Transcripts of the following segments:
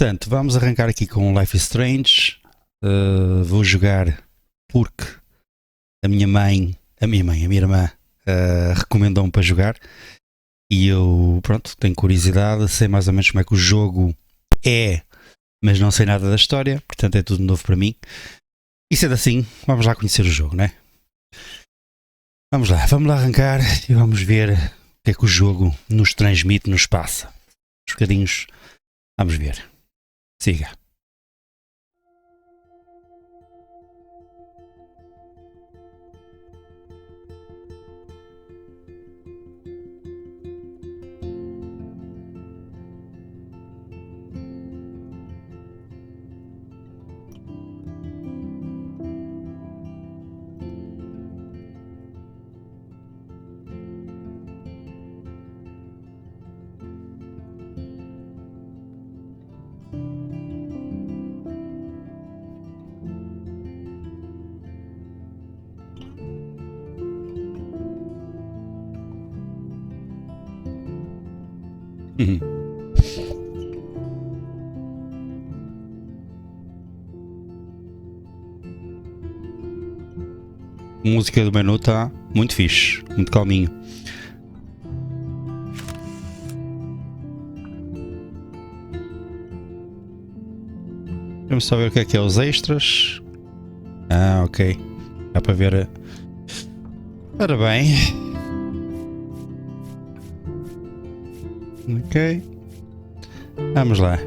Portanto, vamos arrancar aqui com Life is Strange. Vou jogar porque a minha irmã recomendou-me para jogar. E eu, pronto, tenho curiosidade, sei mais ou menos como é que o jogo é, mas não sei nada da história, portanto é tudo novo para mim. E sendo assim, vamos lá conhecer o jogo, não é? Vamos lá arrancar e vamos ver o que é que o jogo nos transmite, nos passa. Uns bocadinhos, vamos ver. Siga. A música do menu está muito fixe, muito calminho. Vamos só ver o que é os extras. Ah, ok. Dá para ver. Ora bem. Ok. Vamos lá.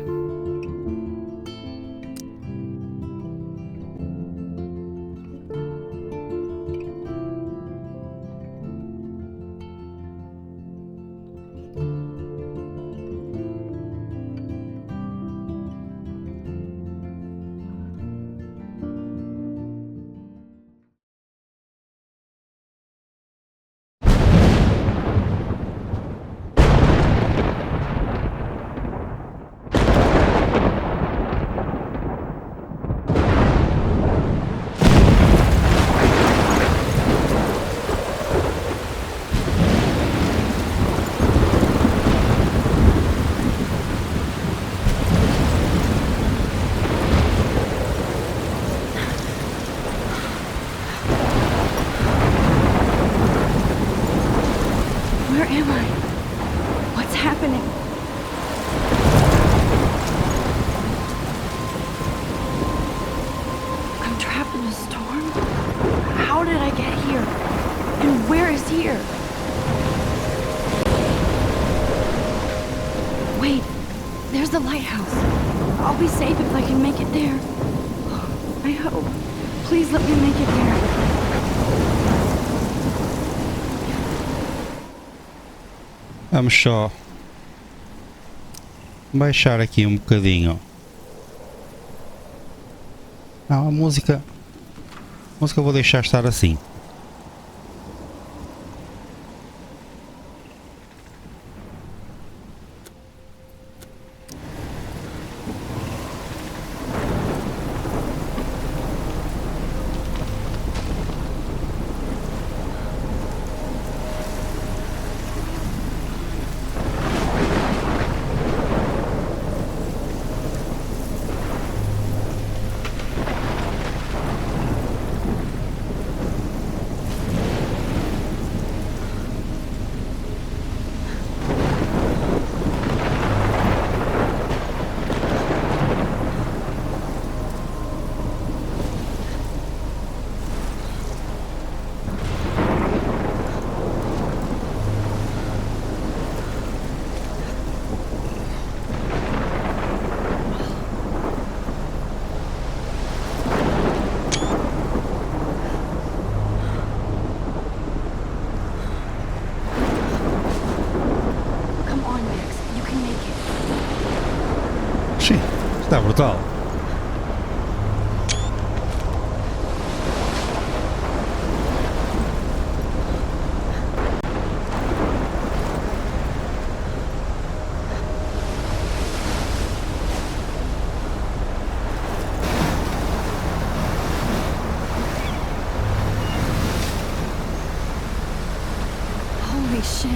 Vamos só baixar aqui um bocadinho. Não, a música eu vou deixar estar assim. Sim, está brutal. Holy shit.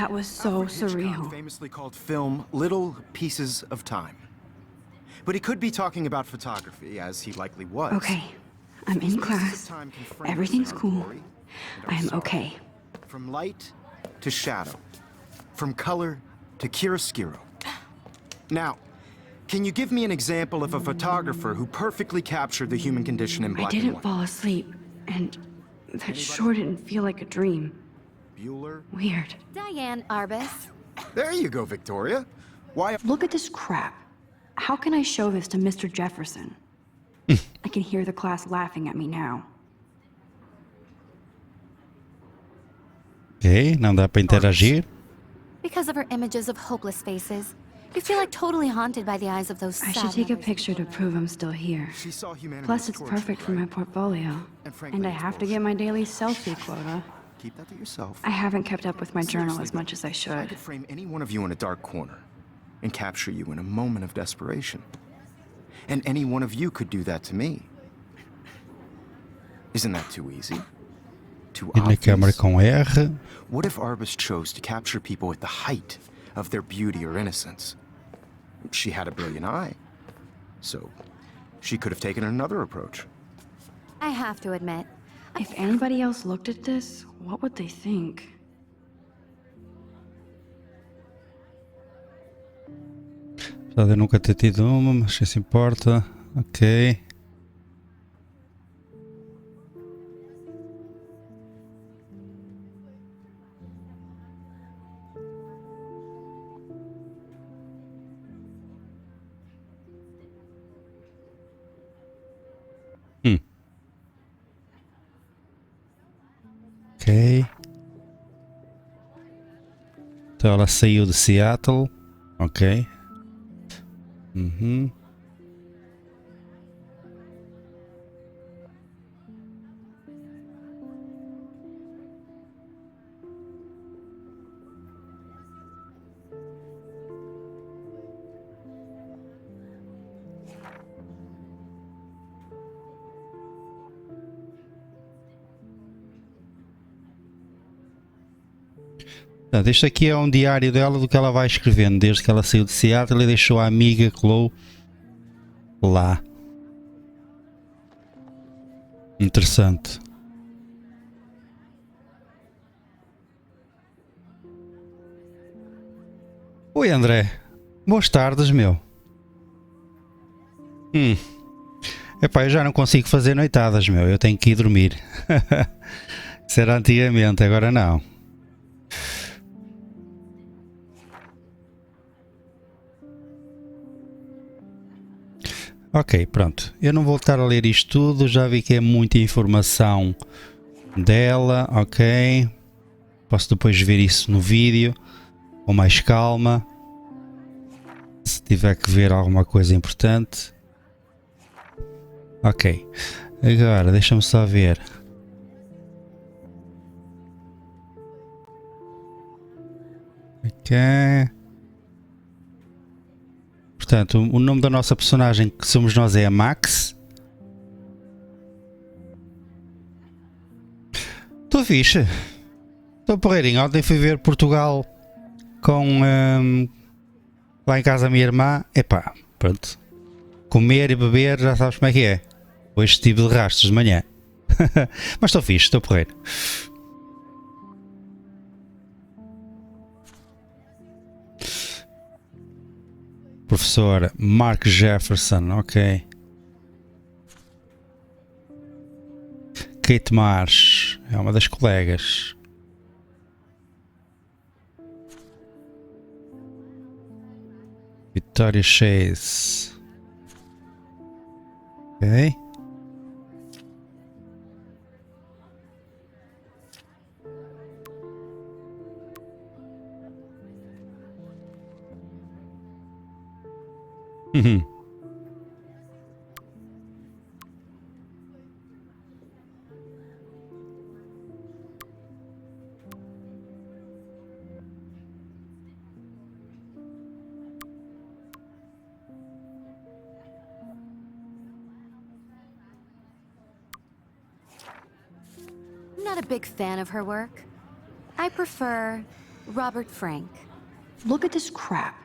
That was so Alfred Hitchcock surreal. famously called film little pieces of time. But he could be talking about photography, as he likely was. Okay, I'm in These pieces of class. time can frame us in Everything's our cool. glory and our I am sorrow. okay. From light to shadow. From color to chiaroscuro. Now, can you give me an example of a photographer who perfectly captured the human condition in I black and didn't white? fall asleep, and that sure didn't feel like a dream. Bueller? Weird. Diane Arbus. There you go, Victoria. Why? Look at this crap. How can I show this to Mr. Jefferson? I can hear the class laughing at me now. Ok, não dá para interagir. Because of her images of hopeless faces, you feel like totally haunted by the eyes of those I sad should take a mothers. picture to prove I'm still here. She saw humanity Plus, it's tortured, perfect for right? my portfolio. And frankly, And I it's have to bullshit. get my daily selfie quota. Keep that to yourself. I haven't kept up with my journal Seriously, as much as I I should. could frame any one of you in a dark corner and capture you in a moment of desperation. And any one of you could do that to me. Isn't that too easy? Too E na câmara obvious? com R. What if Arbus chose to capture people at the height of their beauty or innocence? She had a brilliant eye. So, she could have taken another approach. I have to admit, If anybody else looked at this, what would they think? Apesar de eu nunca ter tido uma, mas isso importa. Ok. Ok. Então ela saiu de Seattle. Ok. Uhum. Portanto, este aqui é um diário dela do que ela vai escrevendo desde que ela saiu de Seattle e deixou a amiga Chloe lá. Interessante. Oi André, boas tardes meu. Epá, eu já não consigo fazer noitadas meu, eu tenho que ir dormir. Isso era antigamente, agora não. Ok, pronto. Eu não vou estar a ler isto tudo, já vi que é muita informação dela, ok. Posso depois ver isso no vídeo, com mais calma. Se tiver que ver alguma coisa importante. Ok. Agora, deixa-me só ver. Ok. Portanto, o nome da nossa personagem que somos nós é a Max. Estou fixe. Estou porreirinho. Ontem fui ver Portugal com lá em casa a minha irmã. Epá, pronto. Comer e beber, já sabes como é que é. Hoje estive de rastros de manhã. Mas estou fixe, estou porreiro. Professor Mark Jefferson, ok. Kate Marsh é uma das colegas. Victoria Chase. Ok. Uhum. I'm not a big fan of her work. I prefer Robert Frank. Look at this crap.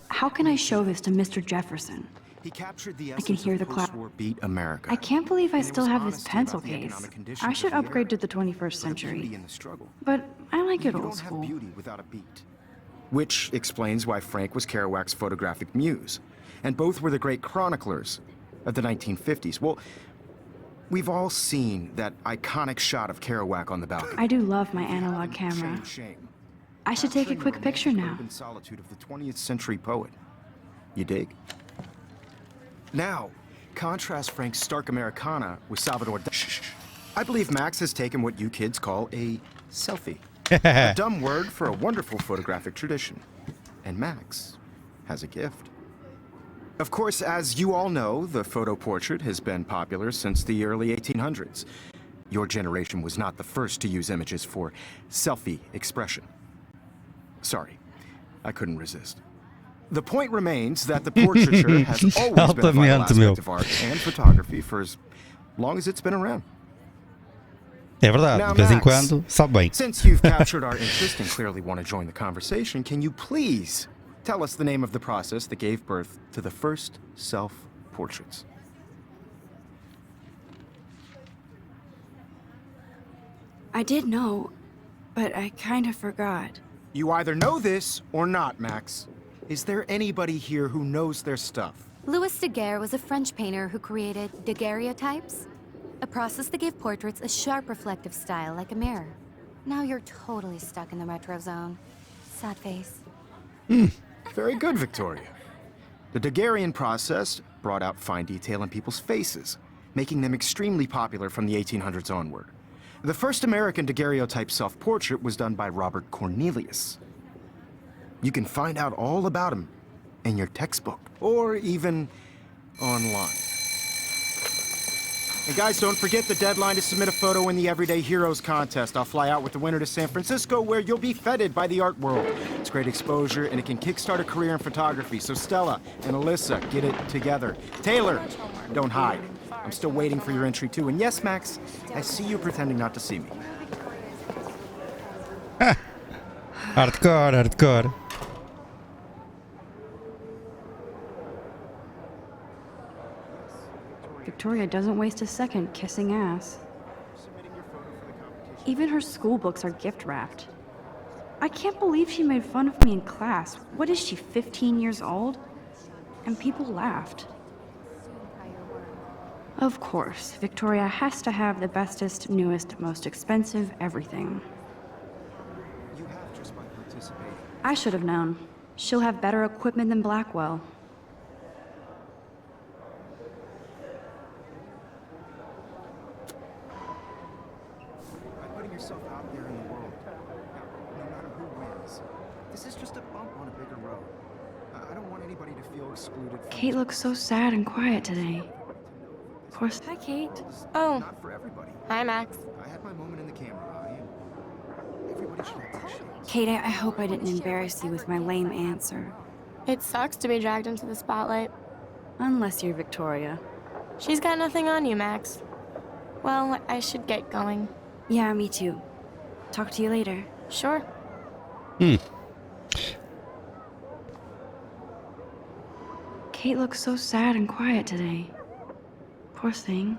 How can I show this to Mr. Jefferson? He captured the I can essence hear of the clap. post-war beat America. I can't believe I And it still was have this honesty pencil about the case. economic conditions I of should the upgrade to era. the 21st For the beauty century. in the struggle. But I like You it old don't school. have beauty without a beat. Which explains why Frank was Kerouac's photographic muse. And both were the great chroniclers of the 1950s. Well, we've all seen that iconic shot of Kerouac on the balcony. I do love my If you analog haven't, camera. shame. I should take a Capturing the quick picture romantic now. urban solitude of the 20th century poet. You dig? Now, contrast Frank's stark Americana with Salvador Dali. Shh. I believe Max has taken what you kids call a selfie. A dumb word for a wonderful photographic tradition. And Max has a gift. Of course, as you all know, the photo portrait has been popular since the early 1800s. Your generation was not the first to use images for selfie expression. Sorry, I couldn't resist. The point remains that the portraiture has always been a vital aspect of art and photography for as long as it's been around. É verdade, Now, de vez em Max, quando sabe bem. Since you've captured our interest and clearly want to join the conversation, can you please tell us the name of the process that gave birth to the first self-portraits? I did know, but I kind of forgot. You either know this or not, Max. Is there anybody here who knows their stuff? Louis Daguerre was a French painter who created daguerreotypes, a process that gave portraits a sharp reflective style like a mirror. Now you're totally stuck in the retro zone. Sad face. Very good, Victoria. The Daguerrean process brought out fine detail in people's faces, making them extremely popular from the 1800s onward. The first American daguerreotype self-portrait was done by Robert Cornelius. You can find out all about him in your textbook, or even online. And guys, don't forget the deadline to submit a photo in the Everyday Heroes contest. I'll fly out with the winner to San Francisco, where you'll be feted by the art world. It's great exposure, and it can kickstart a career in photography. So Stella and Alyssa, get it together. Taylor, don't hide. I'm still waiting for your entry too. And yes, Max, I see you pretending not to see me. Hardcore, hardcore. Victoria doesn't waste a second kissing ass. Even her school books are gift wrapped. I can't believe she made fun of me in class. What is she, 15 years old? And people laughed. Of course, Victoria has to have the bestest, newest, most expensive everything. You have just by participating. I should have known. She'll have better equipment than Blackwell. By putting yourself out there in the world, no matter who wins, this is just a bump on a bigger road. I don't want anybody to feel excluded from Kate looks so sad and quiet today. Of course, Hi, Kate. Oh, Not for everybody. hi, Max. I had my moment in the camera eye, and everybody should have their chance. Kate, I hope I didn't embarrass you with my lame answer. It sucks to be dragged into the spotlight. Unless you're Victoria. She's got nothing on you, Max. Well, I should get going. Yeah, me too. Talk to you later. Sure. Kate looks so sad and quiet today. Poor thing.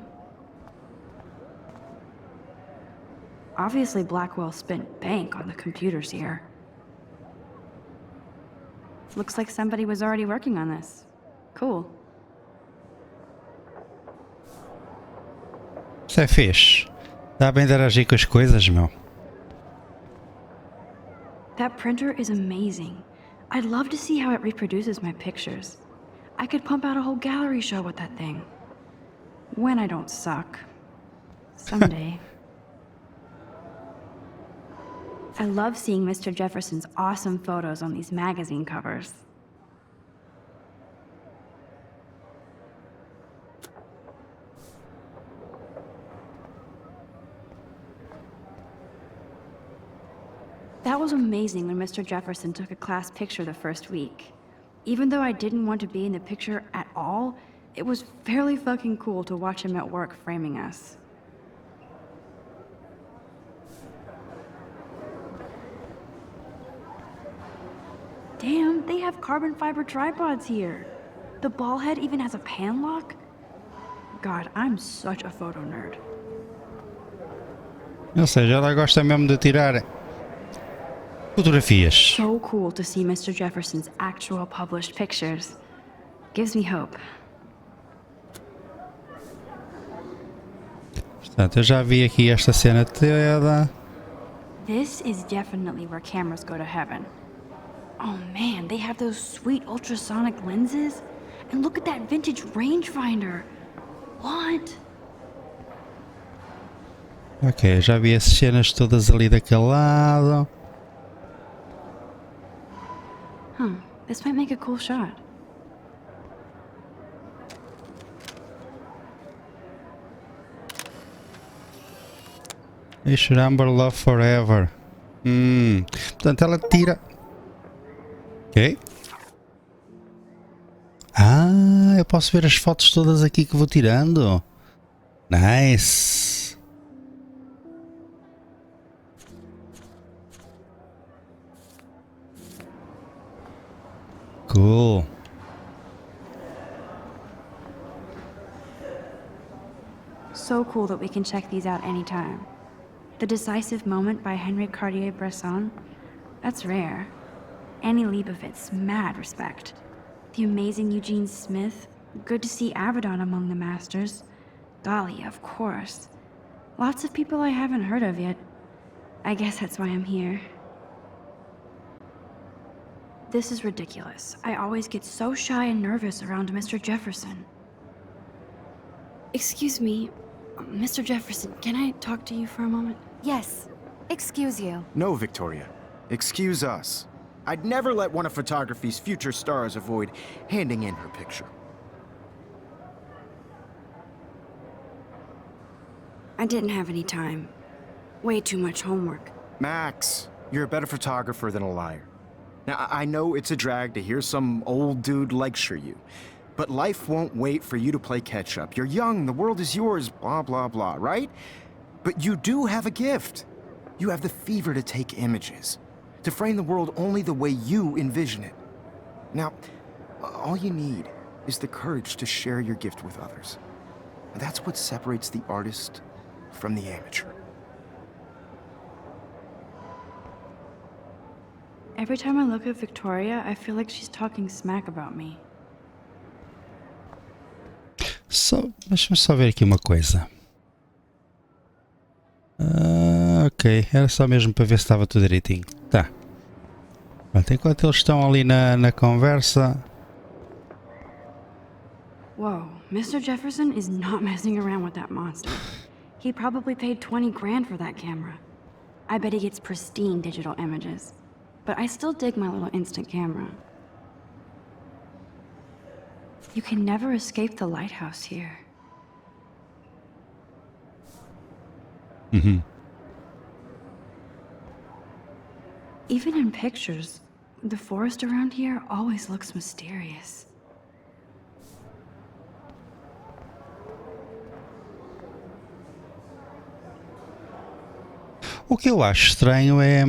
Obviously, Blackwell spent bank on the computers here. Looks like somebody was already working on this. Cool. Isso é fixe. Dá bem interagir com as coisas, meu. That printer is amazing. I'd love to see how it reproduces my pictures. I could pump out a whole gallery show with that thing. When I don't suck. Someday. I love seeing Mr. Jefferson's awesome photos on these magazine covers. That was amazing when Mr. Jefferson took a class picture the first week. Even though I didn't want to be in the picture at all, it was fairly fucking cool to watch him at work framing us. Damn, they have carbon fiber tripods here. The ball head even has a pan lock. God, I'm such a photo nerd. Ou seja, ela gosta mesmo de tirar fotografias. So cool to see Mr. Jefferson's actual published pictures. Gives me hope. Portanto, eu já vi aqui esta cena toda. This is definitely where cameras go to heaven. Oh man, they have those sweet ultrasonic lenses. And look at that vintage rangefinder. What? Ok, já vi as cenas todas ali daquele lado. Huh, this might make a cool shot. They should remember love forever. Portanto, ela tira. Ok. Ah, eu posso ver as fotos todas aqui que vou tirando. Nice. Cool. So cool that we can check these out anytime. The Decisive Moment by Henry Cartier-Bresson? That's rare. Annie Leibovitz, mad respect. The amazing Eugene Smith? Good to see Avedon among the masters. Golly, of course. Lots of people I haven't heard of yet. I guess that's why I'm here. This is ridiculous. I always get so shy and nervous around Mr. Jefferson. Excuse me, Mr. Jefferson, can I talk to you for a moment? Yes. Excuse you. No, Victoria. Excuse us. I'd never let one of photography's future stars avoid handing in her picture. I didn't have any time. Way too much homework. Max, you're a better photographer than a liar. Now, I know it's a drag to hear some old dude lecture you, but life won't wait for you to play catch-up. You're young, the world is yours, blah, blah, blah, right? But you do have a gift. You have the fever to take images, to frame the world only the way you envision it. Now, all you need is the courage to share your gift with others. And that's what separates the artist from the amateur. Every time I look at Victoria, I feel like she's talking smack about me. Deixa-me só ver aqui uma coisa. Ok, era só mesmo para ver se estava tudo direitinho. Tá. Pronto, enquanto eles estão ali na conversa. Whoa, Mr. Jefferson is not messing around with that monster. He probably paid 20 grand for that camera. I bet he gets pristine digital images. But I still dig my little instant camera. You can never escape the lighthouse here. Even in pictures, the forest around here always looks mysterious. O que eu acho estranho é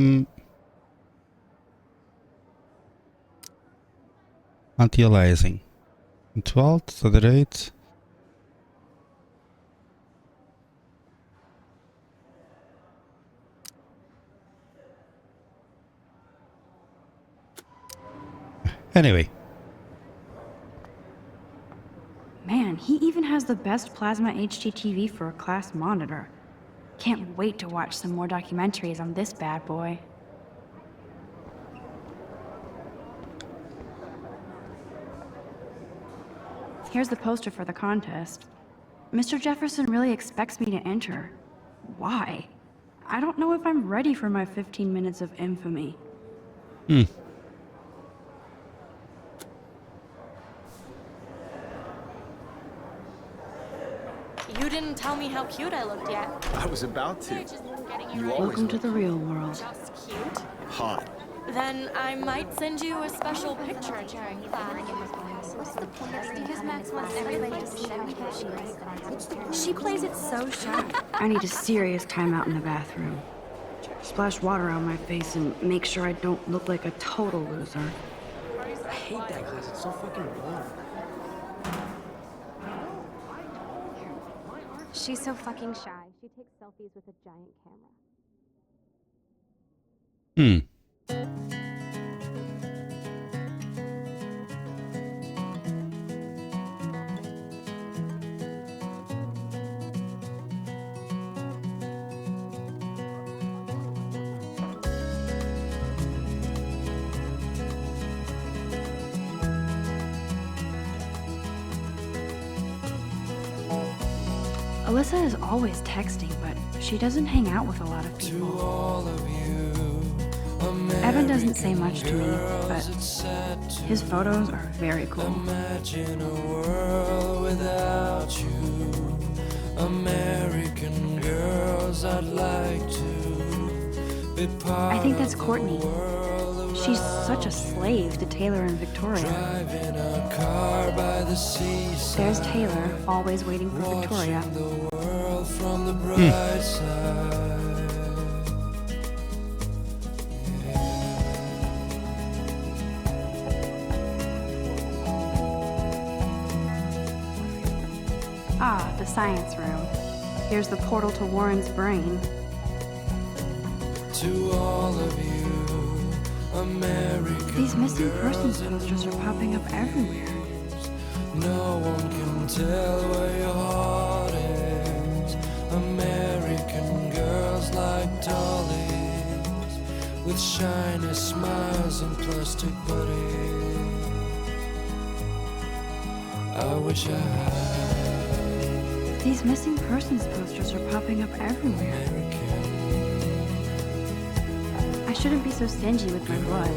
anti-aliasing. Muito alto, à direita. Anyway. Man, he even has the best plasma HDTV for a class monitor. Can't wait to watch some more documentaries on this bad boy. Here's the poster for the contest. Mr. Jefferson really expects me to enter. Why? I don't know if I'm ready for my 15 minutes of infamy. You didn't tell me how cute I looked yet. I was about to. You always Welcome to look the real world. Just cute. hot. Then I might send you a special picture. What's the point of because Max wants everybody to see how cute she is? She plays it so shy. I need a serious timeout in the bathroom. Splash water on my face and make sure I don't look like a total loser. hate that class. It's so fucking boring. She's so fucking shy. She takes selfies with a giant camera. Alyssa is always texting, but she doesn't hang out with a lot of people. Evan doesn't say much to me, but his photos are very cool. Imagine a world without you. American girls, I'd like to be part. I think that's Courtney. She's such a slave to Taylor and Victoria. Driving a car by the seaside. There's Taylor, always waiting for Victoria. Watching the world from the bright side. Ah, the science room. Here's the portal to Warren's brain. To all of you, American These missing girls persons and posters are popping up everywhere. no one can tell where your heart is. American girls like dollies with shiny smiles and plastic bodies. I wish I had These missing persons posters are popping up everywhere. American I shouldn't be so stingy with my blood.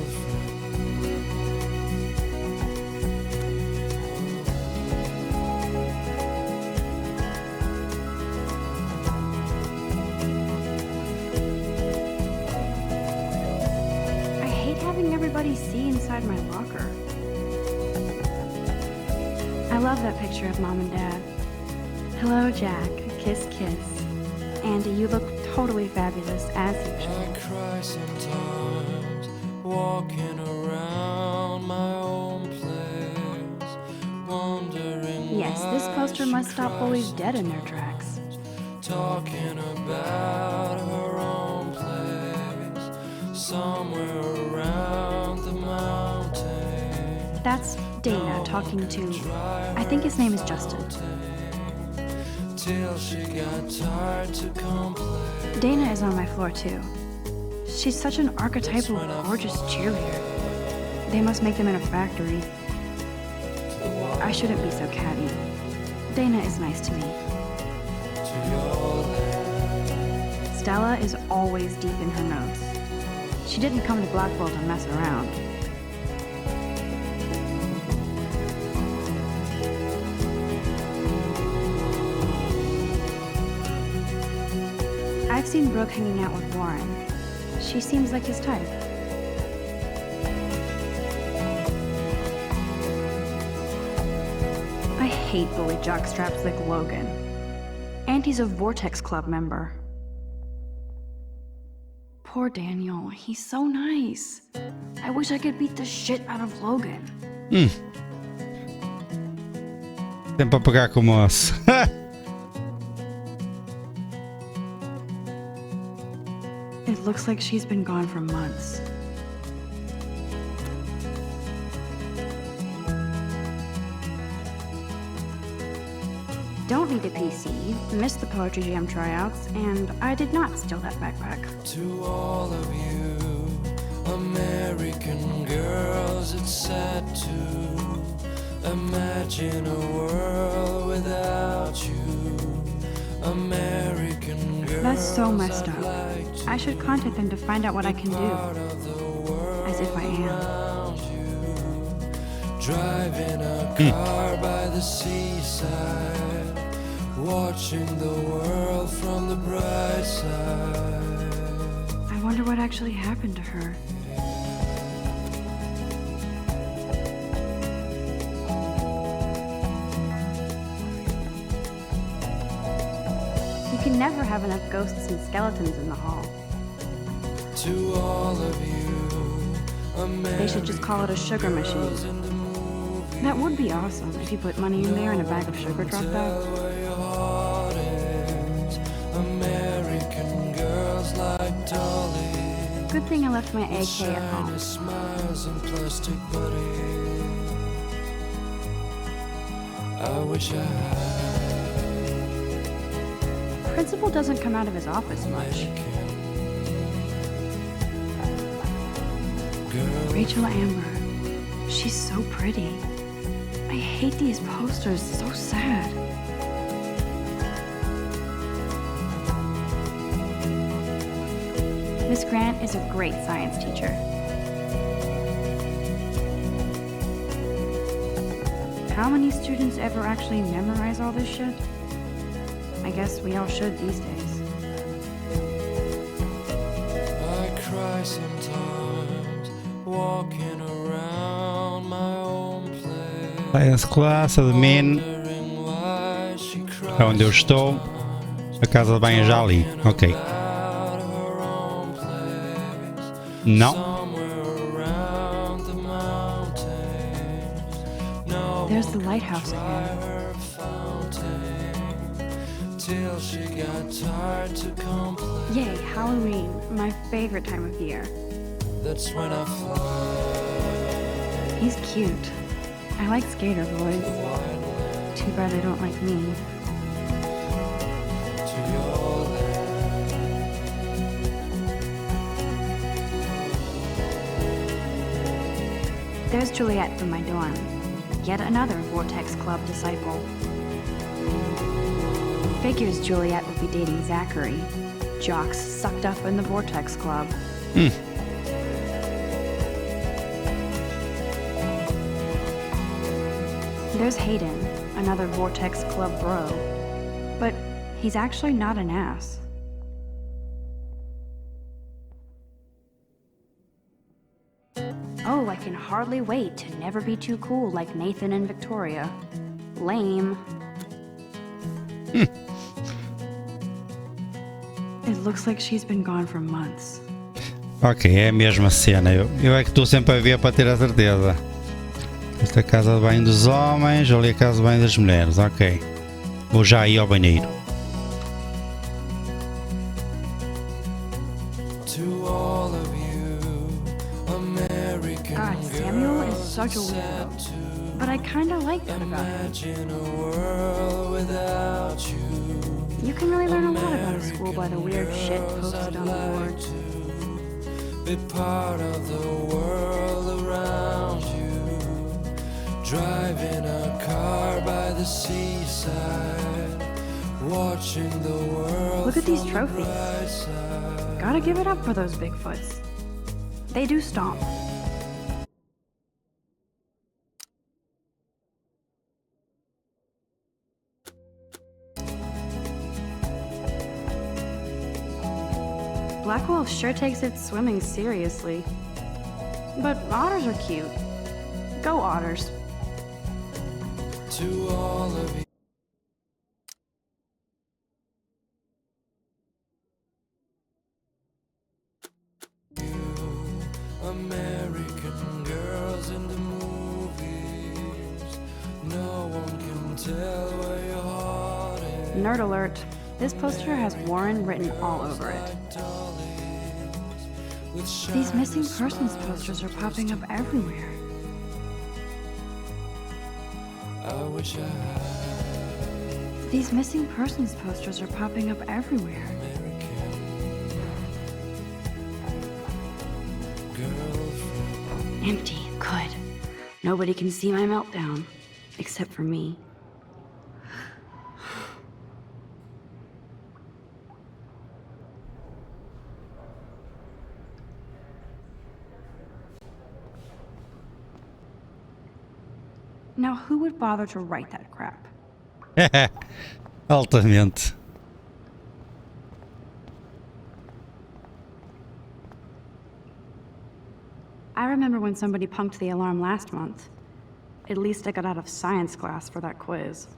I hate having everybody see inside my locker. I love that picture of Mom and Dad. Hello, Jack. Kiss, kiss. Andy, you look totally fabulous, as usual. I cry sometimes, walking around my own place, wondering Yes, this why poster she must stop bullies cries dead in their tracks. talking about her own place, somewhere around the mountain. That's Dana talking to, I think his name is Justin. Till she got tired to complain. Dana is on my floor too. She's such an archetypal, gorgeous cheerleader. They must make them in a factory. I shouldn't be so catty. Dana is nice to me. Stella is always deep in her notes. She didn't come to Blackwell to mess around. I've seen Brooke hanging out with Warren. She seems like his type. I hate bully jockstraps like Logan. And he's a Vortex Club member. Poor Daniel, he's so nice. I wish I could beat the shit out of Logan. Tempo a pagar com o moço. It looks like she's been gone for months. Don't need a PC, missed the Poetry Jam tryouts, and I did not steal that backpack. To all of you, American girls, it's sad to imagine a world without you. American girls, That's so messed I'd up. like to I should contact them to find out what I can be do. part of the world As if I am. around you. Driving a car by the seaside, watching the world from the bright side. I wonder what actually happened to her. You can never have enough ghosts and skeletons in the hall. To all of you, They should just call it a sugar machine. That would be awesome if you put money in there and a bag of sugar dropped out. American girls like Dolly. Good thing I left my AK at home. Smiles and plastic buddy. I wish I had. Principal doesn't come out of his office much. Rachel Amber. She's so pretty. I hate these posters, so sad. Miss Grant is a great science teacher. How many students ever actually memorize all this shit? I guess we all should these days. I cry sometimes walking around my own place. Science class, admin. Wondering why she cries É onde eu estou. A casa de banho já ali. Ok. out her own place. Não. Somewhere around the mountains. No There's the one lighthouse could again. dry her fountain till she got tired to complain. Yay, Halloween, my favorite time of year. That's when I fly He's cute. I like skater boys. Too bad they don't like me. to your land. There's Juliet from my dorm. Yet another Vortex Club disciple. Figures Juliet would be dating Zachary. Jocks sucked up in the Vortex Club. There's Hayden, another Vortex Club bro. But he's actually not an ass. Oh, I can hardly wait to never be too cool like Nathan and Victoria. Lame. It looks like she's been gone for months. Ok, é a mesma cena. Eu é que estou sempre a ver para ter a certeza. Esta é a casa de banho dos homens, ali a casa de banho das mulheres. Ok. Vou já ir ao banheiro. To all of you American God, Samuel is such a girls weirdo. sad to But I kinda like that about him. imagine a world without you. You can really learn a lot about a school by the weird shit posted on the board. Be part of the world around you. Driving a car by the seaside. Watching the world. Look at these from the trophies. bright side. Gotta give it up for those Bigfoots. They do stomp. Black Wolf sure takes its swimming seriously. But otters are cute. Go otters. To all of you. American girls in the movies. No one can tell where your heart is. Nerd alert. This poster has Warren written all over it. With These missing persons posters are popping up everywhere. I wish I had These missing persons posters are popping up everywhere. girlfriend. Empty. Good. Nobody can see my meltdown. Except for me. Now, who would bother to write that crap? Altamente. I remember when somebody punked the alarm last month. At least I got out of science class for that quiz.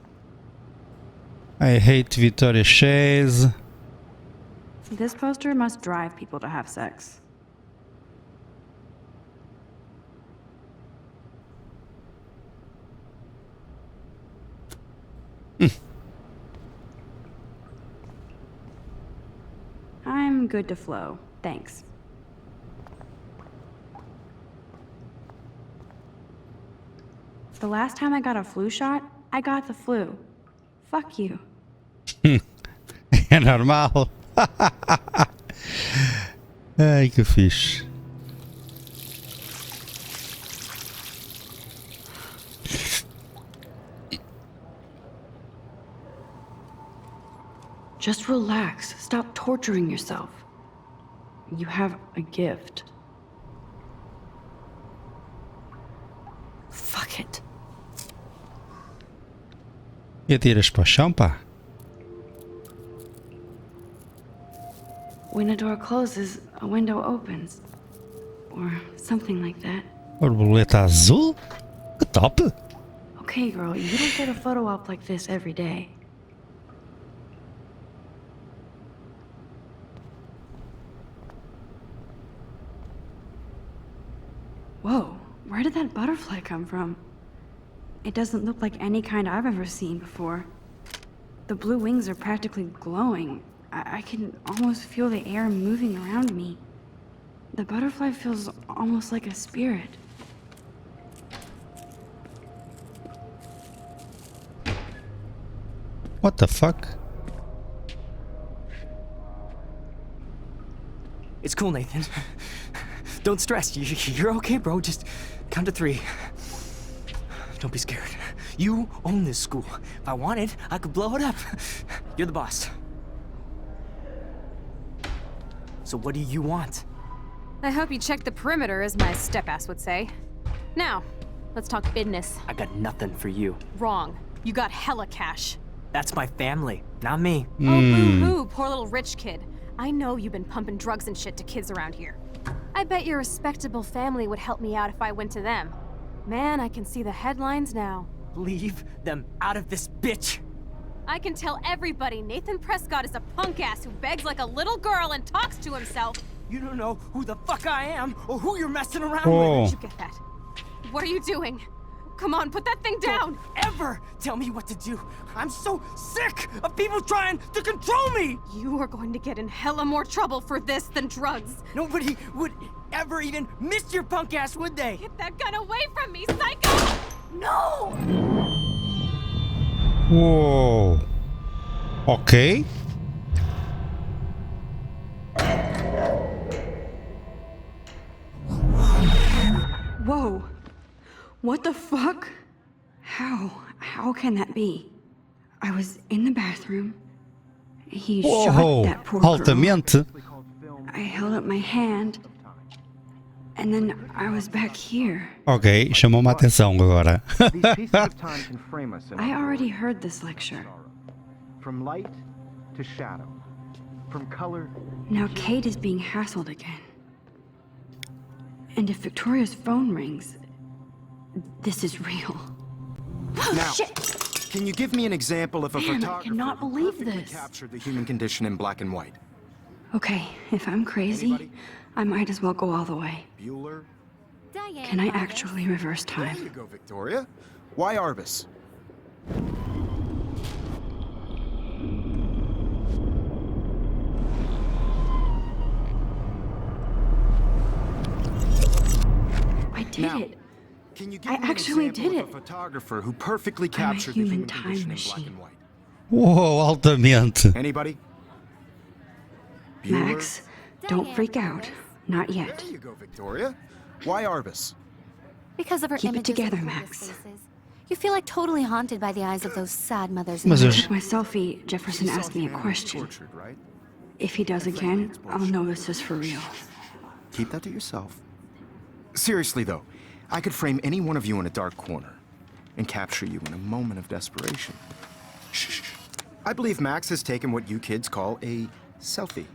I hate Victoria Chase. This poster must drive people to have sex. I'm good to flow. Thanks. The last time I got a flu shot, I got the flu. Fuck you. É normal. Ai, que fixe. Just relax. Stop torturing yourself. You have a gift. Fuck it. E atiras para o chão, pá. When a door closes, a window opens. Or something like that. Borboleta azul? Que top! Okay, girl, you don't get a photo op like this every day. Whoa, where did that butterfly come from? It doesn't look like any kind I've ever seen before. The blue wings are practically glowing. I can almost feel the air moving around me. The butterfly feels almost like a spirit. What the fuck? It's cool, Nathan. Don't stress. You're okay, bro. Just count to 3. Don't be scared. You own this school. If I wanted, I could blow it up. You're the boss. So what do you want? I hope you checked the perimeter, as my step-ass would say. Now, let's talk business. I got nothing for you. Wrong. You got hella cash. That's my family, not me. Oh, boo-hoo, poor little rich kid. I know you've been pumping drugs and shit to kids around here. I bet your respectable family would help me out if I went to them. Man, I can see the headlines now. Leave them out of this bitch. I can tell everybody Nathan Prescott is a punk ass who begs like a little girl and talks to himself. You don't know who the fuck I am or who you're messing around Whoa. with. Did you get that? What are you doing? Come on, put that thing down! Don't ever tell me what to do. I'm so sick of people trying to control me. You are going to get in hella more trouble for this than drugs. Nobody would ever even miss your punk ass, would they? Get that gun away from me, psycho! No! Uou. Ok. Whoa. What the fuck? How can that be? I was in the bathroom. He shot Uou. that poor girl. Altamente. I held up my hand. And then I was back here. Ok, chamou-me a atenção agora. These pieces of time can frame us in I our already world. heard this lecture. From light to shadow. From color. Now Kate is being hassled again. And if Victoria's phone rings, this is real. Now, Shit! can you give me an example of a Man, I photographer cannot who believe perfectly this. captured the human condition in black and white? Okay, if I'm crazy, Anybody? I might as well go all the way. Bueller? Diane Can I Arbus. actually reverse There you time? go, Victoria. Why Arbus? I did Now, it. Can you give I me actually an example did of a it. photographer who perfectly I'm a captured the human human time condition in black machine. and white? Uou, altamente. Anybody? Bueller? Max, don't Diane freak out. Arbus. Not There yet. you go, Victoria. Why Arbus? Because of her Keep it images of together, homeless Max. faces. You feel like totally haunted by the eyes of those sad mothers. Mas and eu- With my selfie, Jefferson asked me a question. Tortured, right? If he does again, I'll know this is for real. Keep that to yourself. Seriously, though, I could frame any one of you in a dark corner and capture you in a moment of desperation. Shh. I believe Max has taken what you kids call a selfie.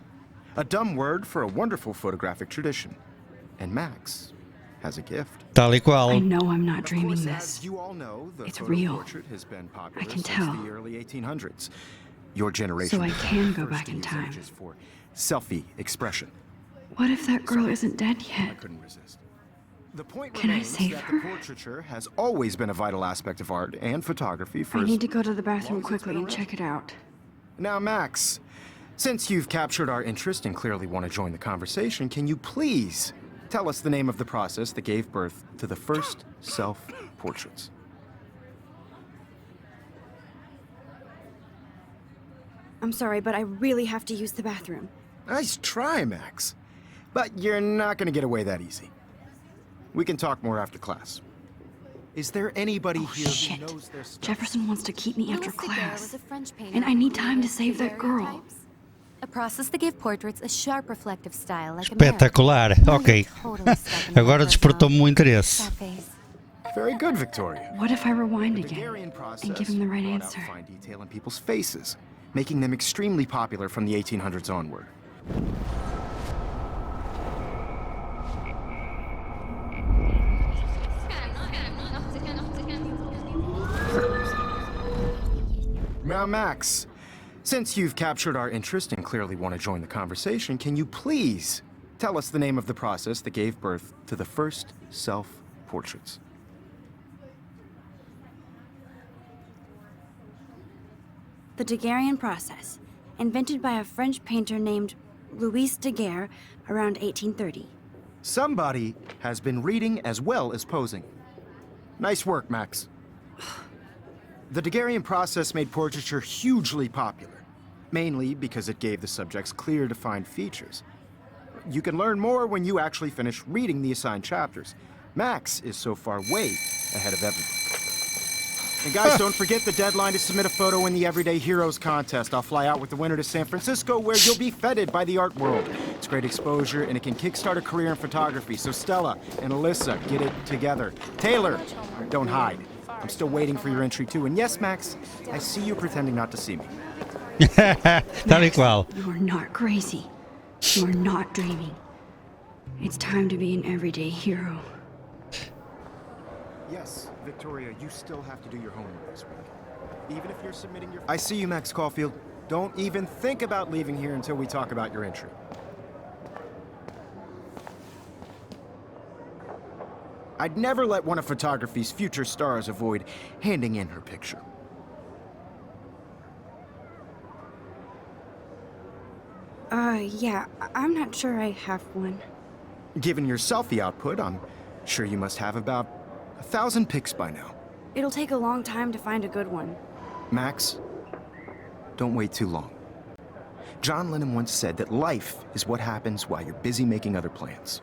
A dumb word for a wonderful photographic tradition. And Max has a gift. Tal e qual. I know I'm not Of dreaming course, this. as you all know, the It's photo real. portrait has been popular I can since tell. the early 1800s. Your generation So I was the can go first back to in use time. images for selfie expression. What if that girl isn't dead I yet? couldn't resist. The point Can I remains save that her? the portraiture has always been a vital aspect of art and photography for I as need to go to the long bathroom as it's quickly been and around. check it out. Now, Max, Since you've captured our interest and clearly want to join the conversation, can you please tell us the name of the process that gave birth to the first self-portraits? I'm sorry, but I really have to use the bathroom. Nice try, Max. But you're not going to get away that easy. We can talk more after class. Is there anybody here Shit. who knows their stuff? Jefferson wants to keep me after Louis Daguerre class. was a French painter And I who need time to created save that daguerre girl. types, a process that gave portraits a sharp reflective style like a mirror. Espetacular. Now Ok. you're totally stuck in the Agora retro despertou-me zone. o interesse. Sad face. Very good, Victoria. What if I rewind The again Daguerrean process and give him the right brought out answer? fine detail in people's faces, making them extremely popular from the 1800s onward. Now, Max, since you've captured our interest and clearly want to join the conversation, can you please tell us the name of the process that gave birth to the first self-portraits? The Daguerrean process, invented by a French painter named Louis Daguerre around 1830. Somebody has been reading as well as posing. Nice work, Max. The Daguerrean process made portraiture hugely popular, mainly because it gave the subjects clear, defined features. You can learn more when you actually finish reading the assigned chapters. Max is so far way ahead of everyone. And guys, don't forget the deadline to submit a photo in the Everyday Heroes contest. I'll fly out with the winner to San Francisco, where you'll be feted by the art world. It's great exposure, and it can kickstart a career in photography. So Stella and Alyssa, get it together. Taylor, don't hide. I'm still waiting for your entry too. And yes, Max, I see you pretending not to see me. Tal e qual. You are not crazy. You are not dreaming. It's time to be an everyday hero. Yes, Victoria, you still have to do your homework this week. Even if you're submitting your... I see you, Max Caulfield. Don't even think about leaving here until we talk about your entry. I'd never let one of photography's future stars avoid handing in her picture. Yeah, I'm not sure I have one. Given your selfie output, I'm sure you must have about 1,000 pics by now. It'll take a long time to find a good one. Max, don't wait too long. John Lennon once said that life is what happens while you're busy making other plans.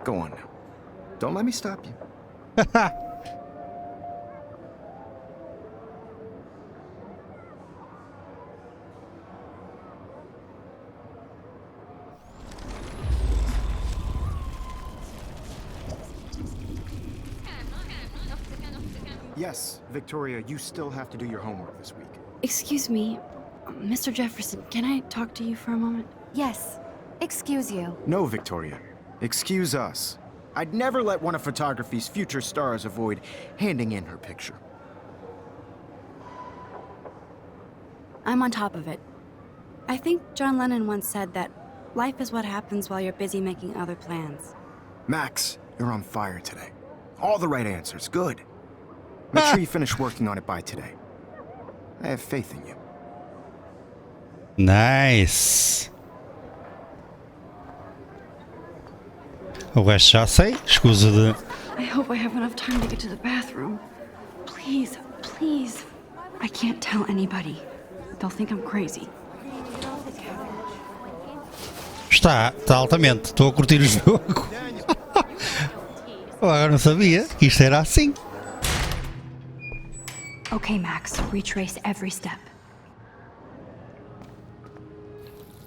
Go on now. Don't let me stop you. Yes, Victoria, you still have to do your homework this week. Excuse me, Mr. Jefferson, can I talk to you for a moment? Yes. Excuse you. No, Victoria. Excuse us. I'd never let one of photography's future stars avoid handing in her picture. I'm on top of it. I think John Lennon once said that life is what happens while you're busy making other plans. Max, you're on fire today. All the right answers. Good. Make sure you finish working on it by today. I have faith in you. Nice. O resto já sei. Escusa de. I hope I have enough time to get to the bathroom. Please, please. I can't tell anybody. They'll think I'm crazy. Está altamente. Estou a curtir o jogo. Agora não sabia que isto era assim. Okay, Max, retrace every step.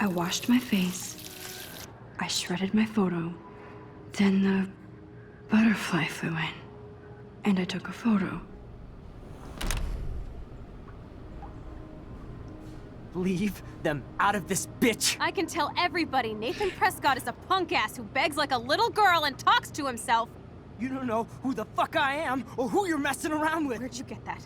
I washed my face. I shredded my photo. Then the butterfly flew in. And I took a photo. Leave them out of this bitch! I can tell everybody Nathan Prescott is a punk ass who begs like a little girl and talks to himself. You don't know who the fuck I am or who you're messing around with. Where'd you get that?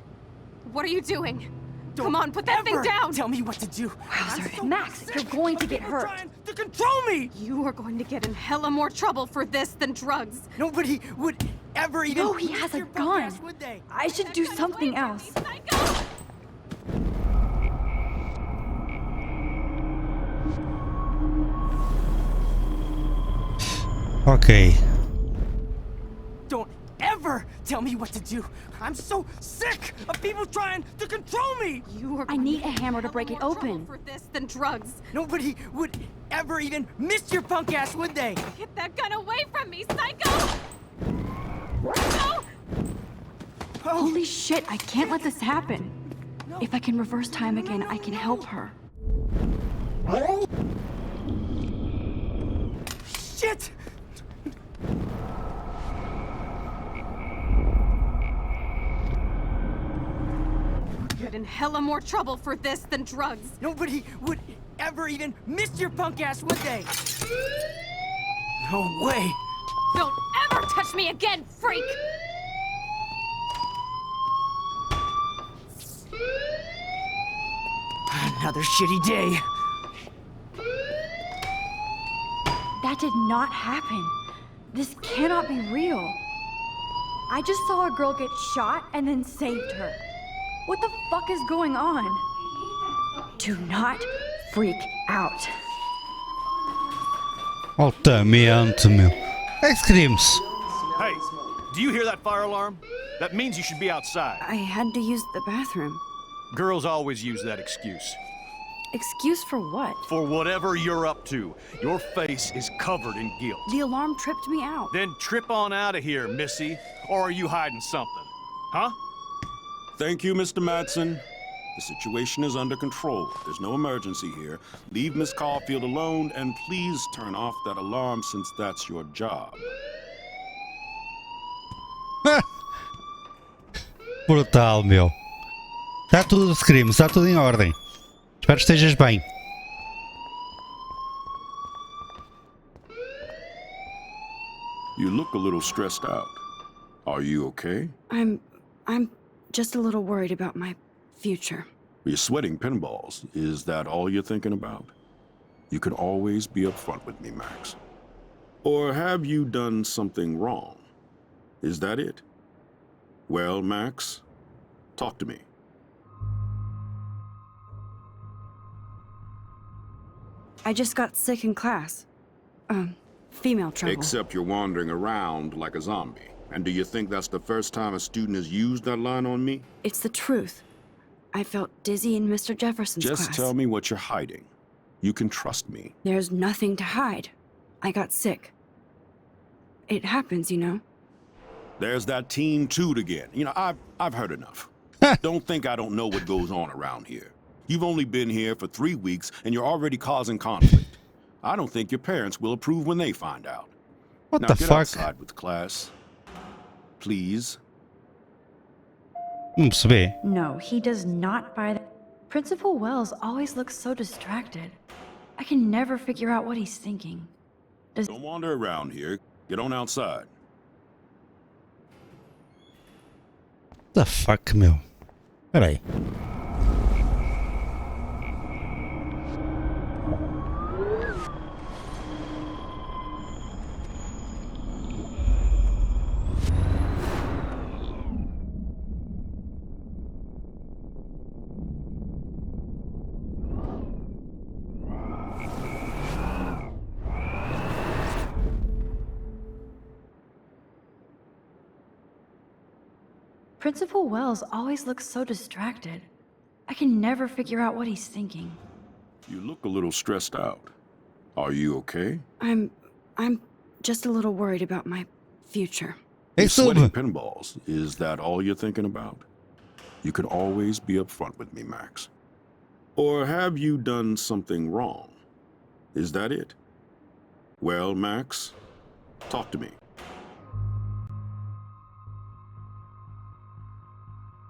What are you doing? Don't Come on, put that thing ever down! Tell me what to do. Wowzer, Max, you're going to get People are hurt. trying to control me. You are going to get in hella more trouble for this than drugs. Nobody would ever even. No, he has a your punk ass, gun. would they? I should do something else. Ok. Don't ever tell me what to do. I'm so sick of people trying to control me. You are I need a hammer to break it more trouble open. for this than drugs. Nobody would ever even miss your punk ass, would they? Get that gun away from me, psycho! No! Holy shit, I can't let this happen. If I can reverse time again, I can help her. Shit! Get in hella more trouble for this than drugs. Nobody would ever even miss your punk ass, would they? No way. Don't ever touch me again, freak! Another shitty day. That did not happen. This cannot be real. I just saw a girl get shot and then saved her. What the fuck is going on? Do not freak out. Altamente, meu. Extremes. Hey, do you hear that fire alarm? That means you should be outside. I had to use the bathroom. Girls always use that excuse. Excuse for what? For whatever you're up to, your face is covered in guilt. The alarm tripped me out. Then trip on out of here, Missy. Or are you hiding something? Huh? Thank you, Mr. Madsen. The situation is under control. There's no emergency here. Leave Miss Caulfield alone, and please turn off that alarm since that's your job. Brutal, meu. Está tudo scream, está tudo em ordem. Espero que estejas bem. You look a little stressed out. Are you okay? I'm just a little worried about my future. You're sweating pinballs. Is that all you're thinking about? You can always be upfront with me, Max. Or have you done something wrong? Is that it? Well, Max, talk to me. I just got sick in class. Female trouble. Except you're wandering around like a zombie. And do you think that's the first time a student has used that line on me? It's the truth. I felt dizzy in Mr. Jefferson's class. Just tell me what you're hiding. You can trust me. There's nothing to hide. I got sick. It happens, you know. There's that teen toot again. You know, I've heard enough. Don't think I don't know what goes on around here. You've only been here for 3 weeks, and you're already causing conflict. I don't think your parents will approve when they find out. What now the get fuck? outside with class. Please. Não percebi. No, he does not buy that. Principal Wells always looks so distracted. I can never figure out what he's thinking. Don't wander around here. Get on outside. The fuck, meu. Espera aí. Principal Wells always looks so distracted. I can never figure out what he's thinking. You look a little stressed out. Are you okay? I'm just a little worried about my future. Hey, You're sweating Silver. pinballs. Is that all you're thinking about? You can always be upfront with me, Max. Or have you done something wrong? Is that it? Well, Max, talk to me.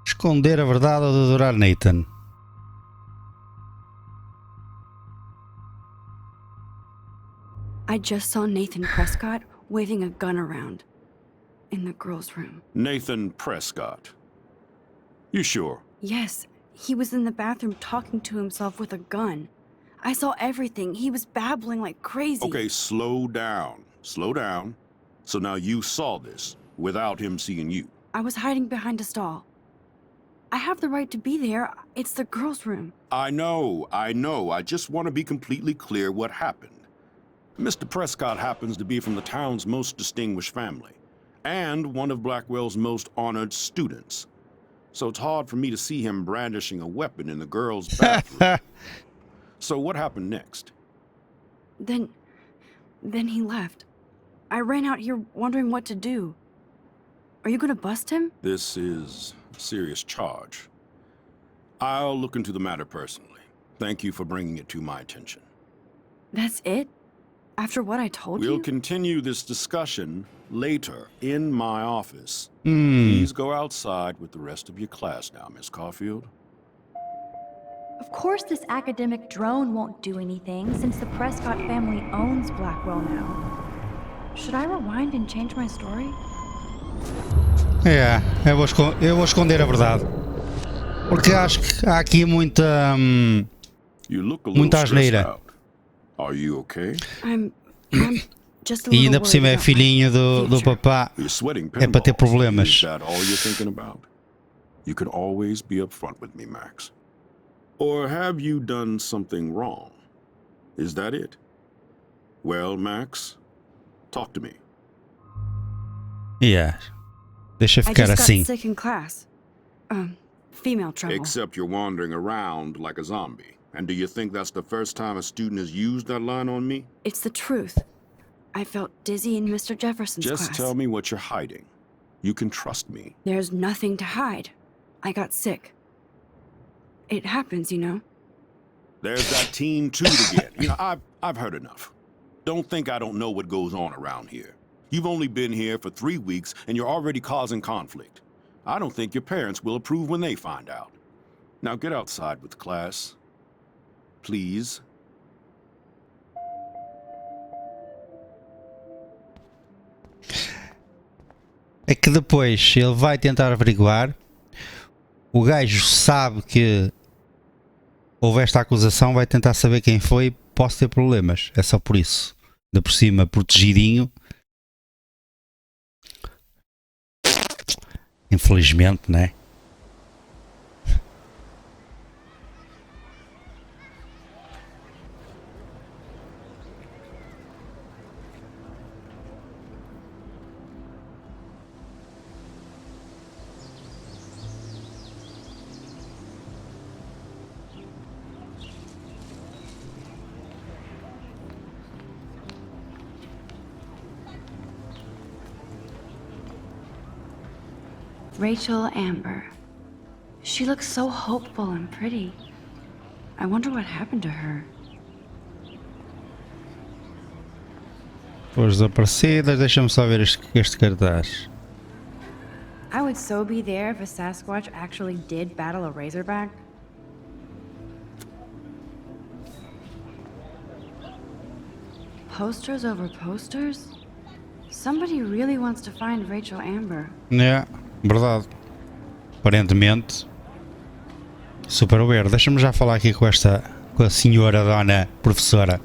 Esconder a verdade ou de adorar Nathan? I just saw Nathan Prescott waving a gun around in the girls' room. Nathan Prescott. You sure? Yes, he was in the bathroom talking to himself with a gun. I saw everything. He was babbling like crazy. Okay, slow down. Slow down. So now you saw this without him seeing you. I was hiding behind a stall. I have the right to be there. It's the girls' room. I know. I just want to be completely clear what happened. Mr. Prescott happens to be from the town's most distinguished family, and one of Blackwell's most honored students. So it's hard for me to see him brandishing a weapon in the girls' bathroom. So what happened next? Then he left. I ran out here wondering what to do. Are you gonna bust him? This is a serious charge. I'll look into the matter personally. Thank you for bringing it to my attention. That's it? After what I told you? We'll continue this discussion later in my office. Please go outside with the rest of your class now, Miss Caulfield. Of course this academic drone won't do anything since the Prescott family owns Blackwell now. Should I rewind and change my story? É, eu vou esconder a verdade. Porque acho que há aqui muita You look a little muita stressed asneira. out. Are you okay? I'm just a E little ainda por cima é worried about filhinho do future. papá. You're sweating É para ter pinballs. problemas. Is that all you're thinking about? You can always be upfront with me, Max. Or have you done something wrong? Is that it? Well, Max, talk to me. Yeah. Deixa I ficar just assim. got sick in class. Female trouble. Except you're wandering around like a zombie. And do you think that's the first time a student has used that line on me? It's the truth. I felt dizzy in Mr. Jefferson's Just class. tell me what you're hiding. You can trust me. There's nothing to hide. I got sick. It happens, you know. There's that teen toot again. You know, I've heard enough. Don't think I don't know what goes on around here. You've only been here for 3 weeks and you're already causing conflict. I don't think your parents will approve when they find out. Now get outside with class. Please. É que depois ele vai tentar averiguar. O gajo sabe que houve esta acusação, vai tentar saber quem foi. Posso ter problemas, é só por isso. Ainda por cima, protegidinho. Infelizmente, né? Rachel Amber. She looks so hopeful and pretty. I wonder what happened to her. As desaparecidas, deixa-me só ver este cartaz. I would so be there if a Sasquatch actually did battle a Razorback. Posters over posters? Somebody really wants to find Rachel Amber. É, verdade. Aparentemente. Super weird. Deixa-me já falar aqui com a senhora dona professora.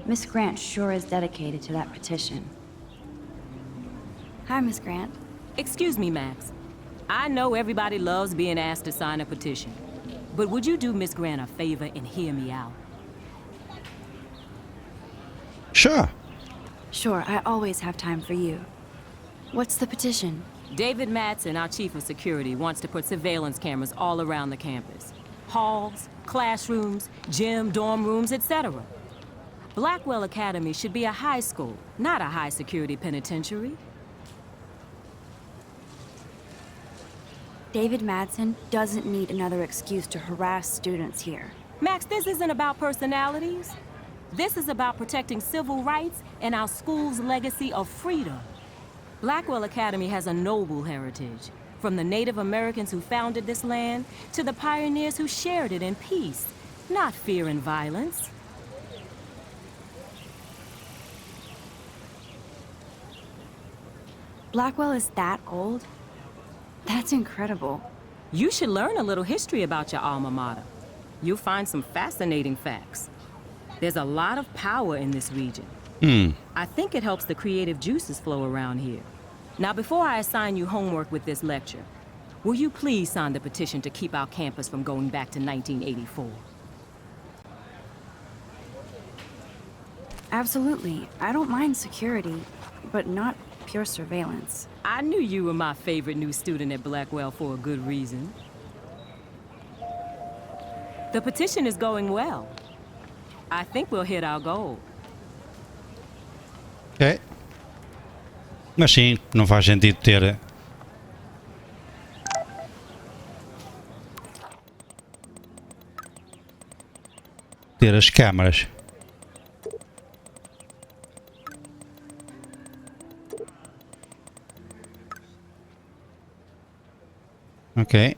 Miss Grant sure is dedicated to that petition. Hi, Miss Grant. Excuse me, Max. I know everybody loves being asked to sign a petition. But would you do Miss Grant a favor and hear me out? Sure. Sure, I always have time for you. What's the petition? David Matson, our chief of security, wants to put surveillance cameras all around the campus. Halls, classrooms, gym, dorm rooms, etc. Blackwell Academy should be a high school, not a high-security penitentiary. David Madsen doesn't need another excuse to harass students here. Max, this isn't about personalities. This is about protecting civil rights and our school's legacy of freedom. Blackwell Academy has a noble heritage, from the Native Americans who founded this land to the pioneers who shared it in peace, not fear and violence. Blackwell is that old? That's incredible. You should learn a little history about your alma mater. You'll find some fascinating facts. There's a lot of power in this region. I think it helps the creative juices flow around here. Now, before I assign you homework with this lecture, will you please sign the petition to keep our campus from going back to 1984? Absolutely. I don't mind security, but not pure surveillance. I knew you were my favorite new student at Blackwell for a good reason. The petition is going well. I think we'll hit our goal. Ok. Mas sim, não faz sentido ter as câmaras. Ok.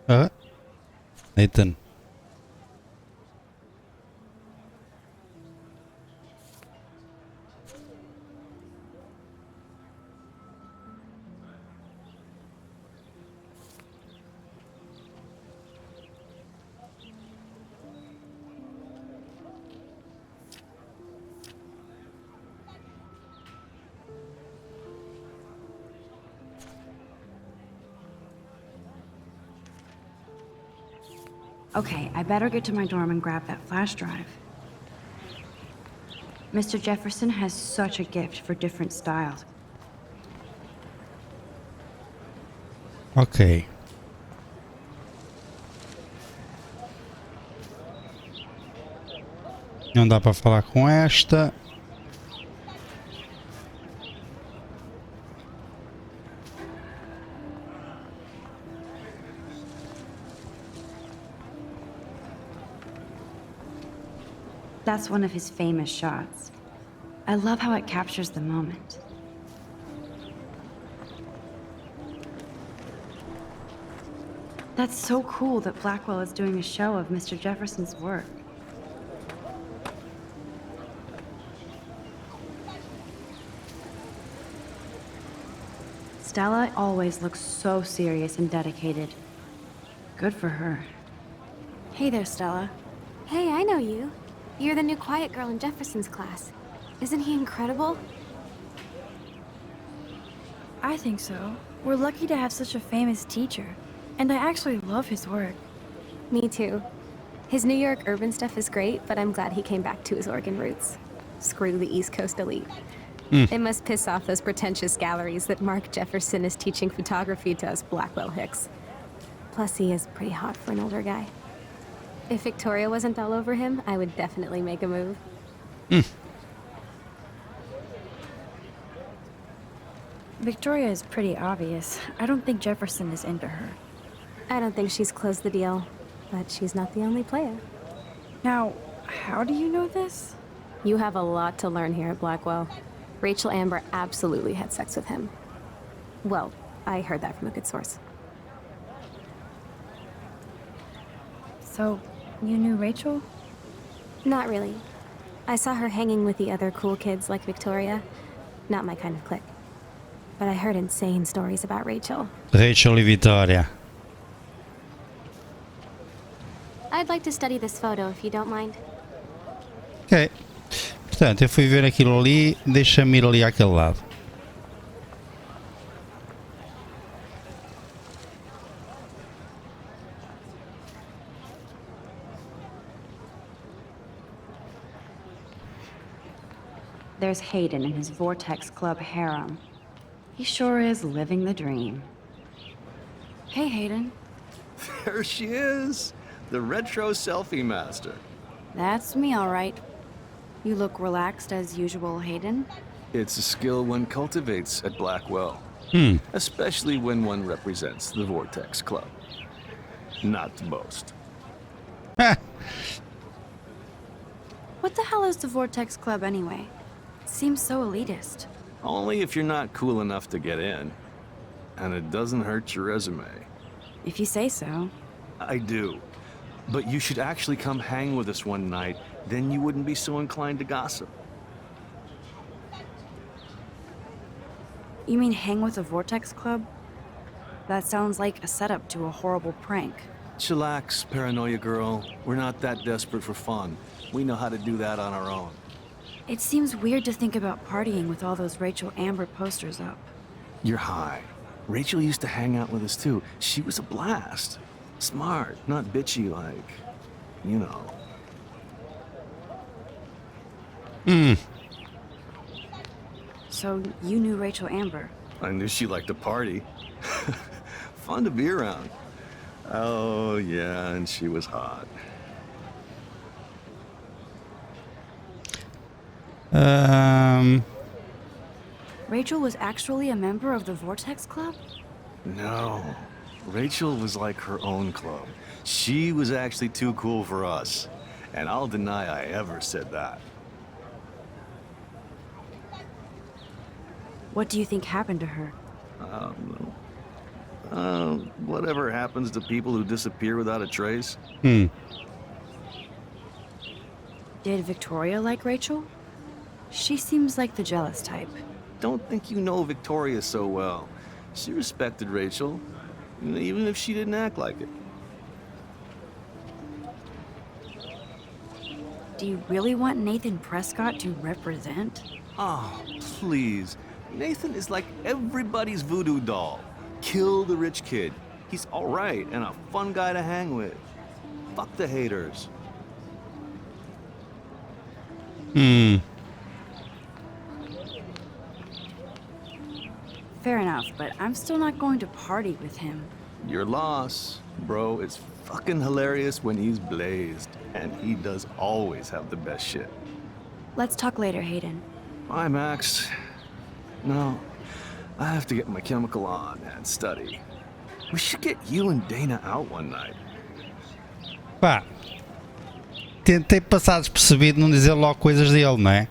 Ah, Nathan. Okay, I better get to my dorm and grab that flash drive. Mr. Jefferson has such a gift for different styles. Ok. Não dá para falar com esta. That's one of his famous shots. I love how it captures the moment. That's so cool that Blackwell is doing a show of Mr. Jefferson's work. Stella always looks so serious and dedicated. Good for her. Hey there, Stella. Hey, I know you. You're the new quiet girl in Jefferson's class. Isn't he incredible? I think so. We're lucky to have such a famous teacher. And I actually love his work. Me too. His New York urban stuff is great, but I'm glad he came back to his Oregon roots. Screw the East Coast elite. It must piss off those pretentious galleries that Mark Jefferson is teaching photography to us Blackwell hicks. Plus, he is pretty hot for an older guy. If Victoria wasn't all over him, I would definitely make a move. Victoria is pretty obvious. I don't think Jefferson is into her. I don't think she's closed the deal, but she's not the only player. Now, how do you know this? You have a lot to learn here at Blackwell. Rachel Amber absolutely had sex with him. Well, I heard that from a good source. So, you knew Rachel? Not really. I saw her hanging with the other cool kids like Victoria. Not my kind of clique. But I heard insane stories about Rachel. Rachel e Vitória. I'd like to study this photo if you don't mind. Ok. Portanto, eu fui ver aquilo ali, deixa-me ir ali àquele lado. There's Hayden in his Vortex Club harem. He sure is living the dream. Hey, Hayden. There she is, the retro selfie master. That's me, all right. You look relaxed as usual, Hayden. It's a skill one cultivates at Blackwell, especially when one represents the Vortex Club. Not to boast. What the hell is the Vortex Club anyway? Seems so elitist. Only if you're not cool enough to get in. And it doesn't hurt your resume. If you say so. I do. But you should actually come hang with us one night, then you wouldn't be so inclined to gossip. You mean hang with the Vortex Club? That sounds like a setup to a horrible prank. Chillax, paranoia girl. We're not that desperate for fun. We know how to do that on our own. It seems weird to think about partying with all those Rachel Amber posters up. You're high. Rachel used to hang out with us too. She was a blast. Smart, not bitchy like, you know. So you knew Rachel Amber? I knew she liked to party. Fun to be around. Oh, yeah, and she was hot. Rachel was actually a member of the Vortex Club? No. Rachel was like her own club. She was actually too cool for us. And I'll deny I ever said that. What do you think happened to her? Whatever happens to people who disappear without a trace. Did Victoria like Rachel? She seems like the jealous type. Don't think you know Victoria so well. She respected Rachel, even if she didn't act like it. Do you really want Nathan Prescott to represent? Oh, please. Nathan is like everybody's voodoo doll. Kill the rich kid. He's all right and a fun guy to hang with. Fuck the haters. Fair enough, but I'm still not going to party with him. Your loss, bro. It's fucking hilarious when he's blazed. And he does always have the best shit. Let's talk later, Hayden. Bye, Max. No, I have to get my chemical on and study. We should get you and Dana out one night. Pá, tentei passar despercebido, não dizer logo coisas dele, não é?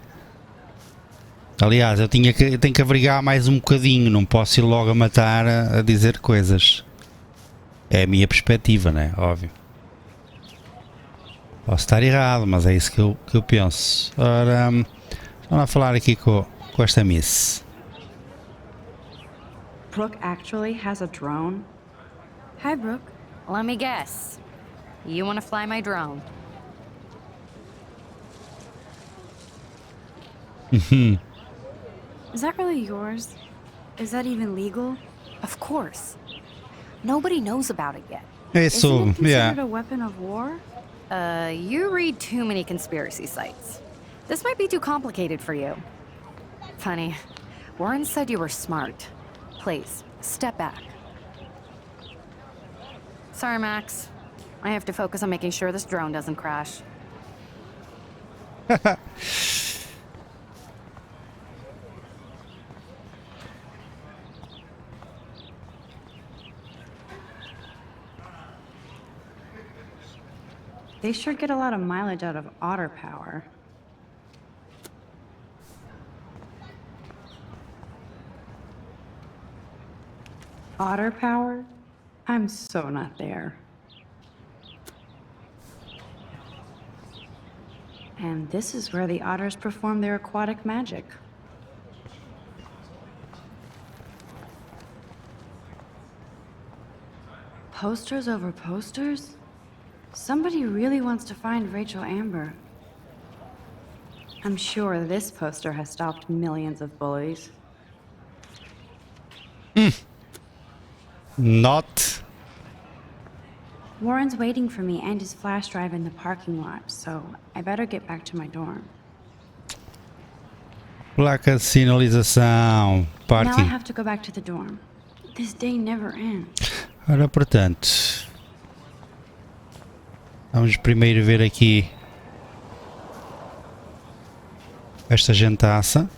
Aliás, eu tenho que averiguar mais um bocadinho, não posso ir logo a matar a dizer coisas. É a minha perspectiva, né? Óbvio. Posso estar errado, mas é isso que eu penso. Ora, vamos falar aqui com esta Miss. Brooke actually has a drone? Hi, Brooke. Let me guess. You want to fly my drone? Is that really yours? Is that even legal? Of course. Nobody knows about it yet. Isn't it considered a weapon of war? You read too many conspiracy sites. This might be too complicated for you. Funny. Warren said you were smart. Please, step back. Sorry, Max. I have to focus on making sure this drone doesn't crash. They sure get a lot of mileage out of otter power. Otter power? I'm so not there. And this is where the otters perform their aquatic magic. Posters over posters? Somebody really wants to find Rachel Amber. I'm sure this poster has stopped millions of bullies. Not. Warren's waiting for me and his flash drive in the parking lot, so I better get back to my dorm. Placa de sinalização. Now I Parking. have to go back to the dorm. This day never ends. Ora, portanto, vamos primeiro ver aqui esta gentaça.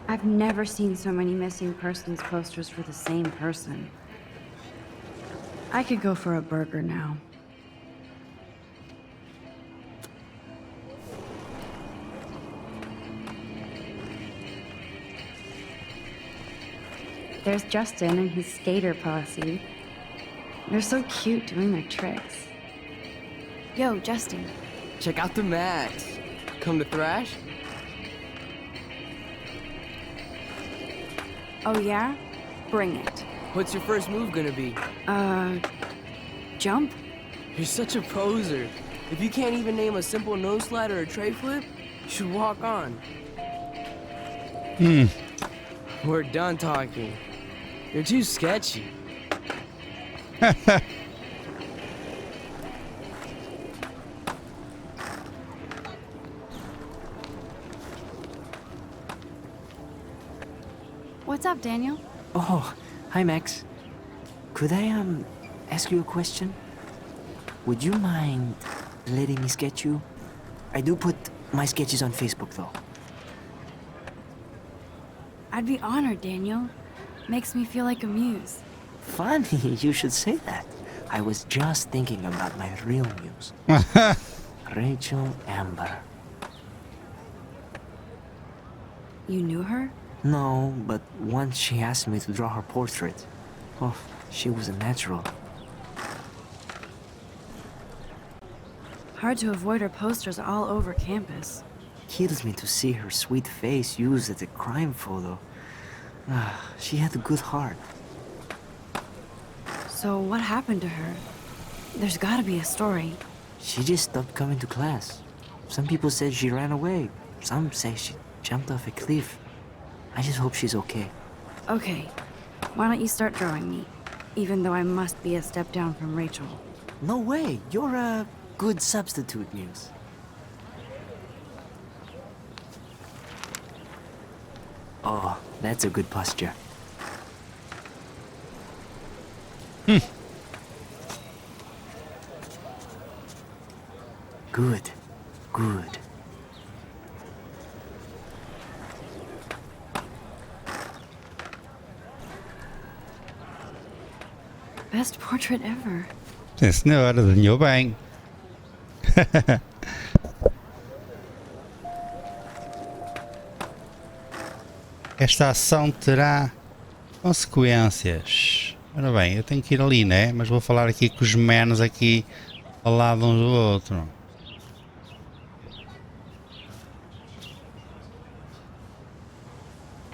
I've never seen so many missing persons posters for the same person. I could go for a burger now. There's Justin and his skater posse. They're so cute doing their tricks. Yo, Justin. Check out the Max. Come to thrash? Oh yeah? Bring it. What's your first move gonna be? Jump? You're such a poser. If you can't even name a simple nose slide or a tray flip, you should walk on. We're done talking. You're too sketchy. What's up, Daniel? Oh, hi, Max. Could I, ask you a question? Would you mind letting me sketch you? I do put my sketches on Facebook, though. I'd be honored, Daniel. Makes me feel like a muse. Funny, you should say that. I was just thinking about my real muse. Rachel Amber. You knew her? No, but once she asked me to draw her portrait. Oh, she was a natural. Hard to avoid her posters all over campus. Kills me to see her sweet face used as a crime photo. She had a good heart. So what happened to her? There's gotta be a story. She just stopped coming to class. Some people said she ran away. Some say she jumped off a cliff. I just hope she's okay. Okay, why don't you start drawing me? Even though I must be a step down from Rachel. No way, you're a good substitute, Muse. Oh, that's a good posture. Good, good. Best portrait ever. Sim, senhora, desenhou bem. Esta ação terá consequências. Ora bem, eu tenho que ir ali, né? Mas vou falar aqui com os menos aqui ao lado um do outro.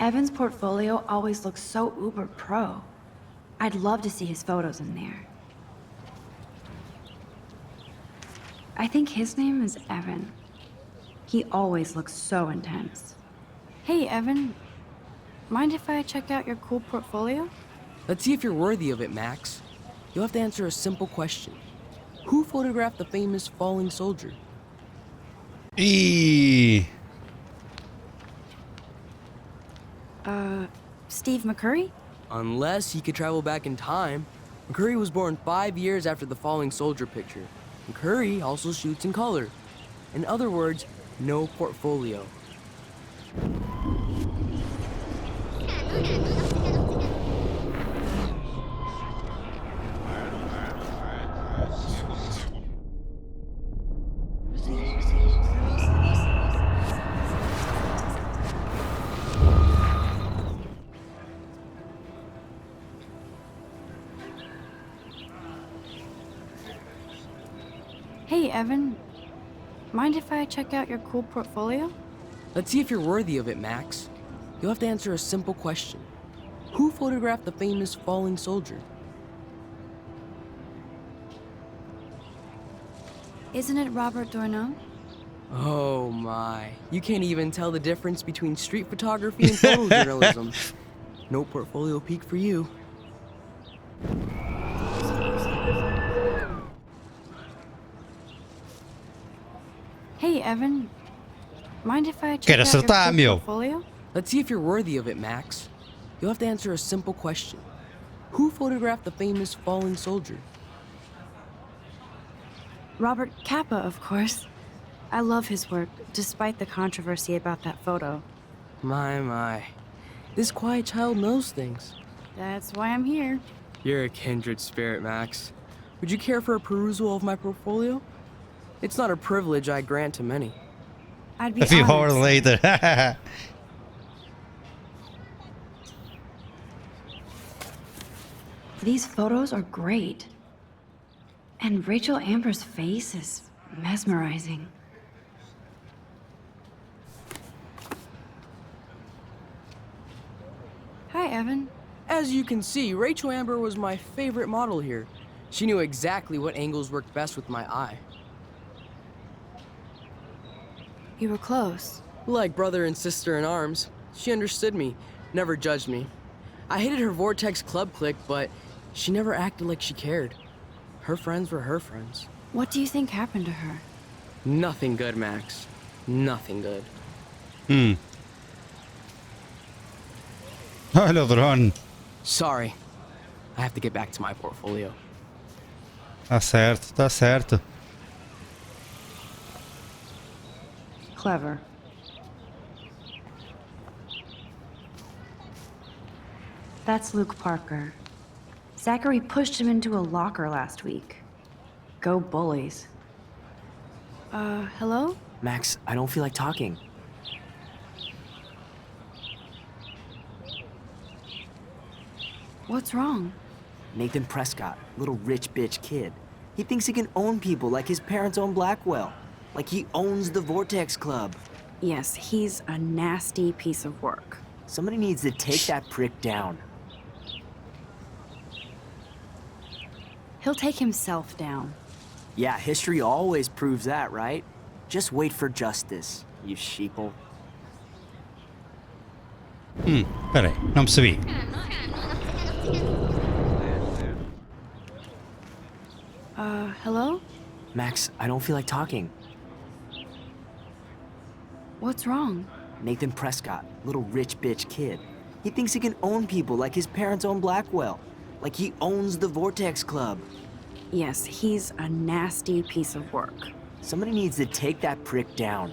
Evan's portfolio always looks so uber pro. I'd love to see his photos in there. I think his name is Evan. He always looks so intense. Hey, Evan. Mind if I check out your cool portfolio? Let's see if you're worthy of it, Max. You'll have to answer a simple question. Who photographed the famous falling soldier? Steve McCurry? Unless he could travel back in time. McCurry was born 5 years after the falling soldier picture. McCurry also shoots in color. In other words, no portfolio. Hey, Evan. Mind if I check out your cool portfolio? Let's see if you're worthy of it, Max. You'll have to answer a simple question. Who photographed the famous falling soldier? Isn't it Robert Doisneau? Oh my. You can't even tell the difference between street photography and photojournalism. No portfolio peak for you. Hey, Evan. Mind if I check Quero out your acertar, cool meu. portfolio? Let's see if you're worthy of it, Max. You'll have to answer a simple question. Who photographed the famous falling soldier? Robert Capa, of course. I love his work, despite the controversy about that photo. My. This quiet child knows things. That's why I'm here. You're a kindred spirit, Max. Would you care for a perusal of my portfolio? It's not a privilege I grant to many. I'd be A few honored, hours sir. later. These photos are great. And Rachel Amber's face is mesmerizing. Hi, Evan. As you can see, Rachel Amber was my favorite model here. She knew exactly what angles worked best with my eye. You were close. Like brother and sister in arms. She understood me, never judged me. I hated her Vortex Club clique, but she never acted like she cared. Her friends were her friends. What do you think happened to her? Nothing good, Max. Nothing good. Olha o drone. Sorry. I have to get back to my portfolio. Tá certo, tá certo. Clever. That's Luke Parker. Zachary pushed him into a locker last week. Go bullies. Hello? Max, I don't feel like talking. What's wrong? Nathan Prescott, little rich bitch kid. He thinks he can own people like his parents own Blackwell. Like he owns the Vortex Club. Yes, he's a nasty piece of work. Somebody needs to take that prick down. He'll take himself down. Yeah, history always proves that, right? Just wait for justice, you sheeple. Peraí, não percebi. Hello? Max, I don't feel like talking. What's wrong? Nathan Prescott, little rich bitch kid. He thinks he can own people like his parents own Blackwell. Like he owns the Vortex Club. Yes, he's a nasty piece of work. Somebody needs to take that prick down.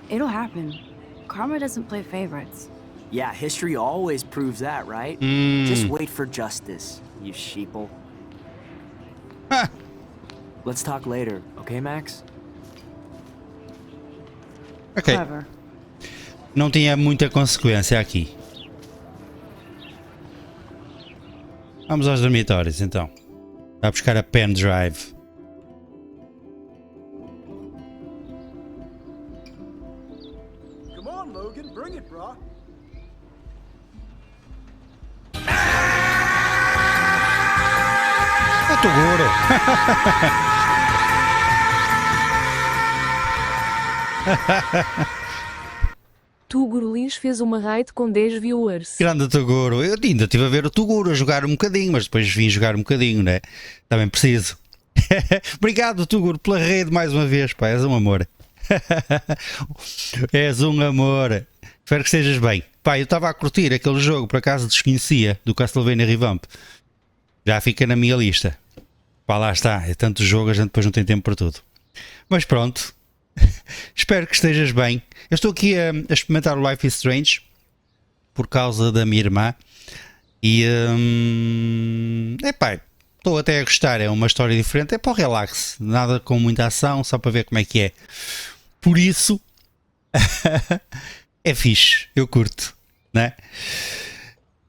It'll happen. Karma doesn't play favorites. Yeah, history always proves that, right? Just wait for justice, you sheeple. Let's talk later, okay, Max? Ok. Clever. Não tinha muita consequência aqui. Vamos aos dormitórios então. Vai buscar a pen drive. Come on, Logan, bring it, brah. O Toguro. Tuguro Lins fez uma raid com 10 viewers. Grande Toguro. Eu ainda estive a ver o Toguro a jogar um bocadinho, mas depois vim jogar um bocadinho, né? Também preciso. Obrigado, Toguro, pela rede mais uma vez, pá. És um amor. És um amor. Espero que estejas bem. Pá, eu estava a curtir aquele jogo, por acaso desconhecia, do Castlevania Revamp. Já fica na minha lista. Pá, lá está. É tanto jogo, a gente depois não tem tempo para tudo. Mas pronto. Espero que estejas bem. Eu estou aqui a experimentar o Life is Strange por causa da minha irmã e epá, estou até a gostar. É uma história diferente, é para o relax, nada com muita ação, só para ver como é que é. Por isso é fixe, eu curto, né?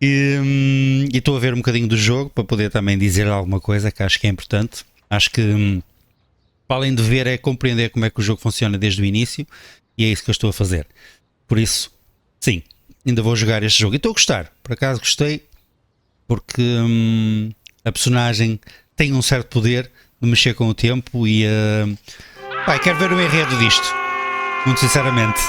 E estou a ver um bocadinho do jogo para poder também dizer alguma coisa que acho que é importante. Acho que além de ver, é compreender como é que o jogo funciona desde o início e é isso que eu estou a fazer. Por isso, sim, ainda vou jogar este jogo. E estou a gostar, por acaso gostei, porque a personagem tem um certo poder de mexer com o tempo e quero ver o enredo disto, muito sinceramente.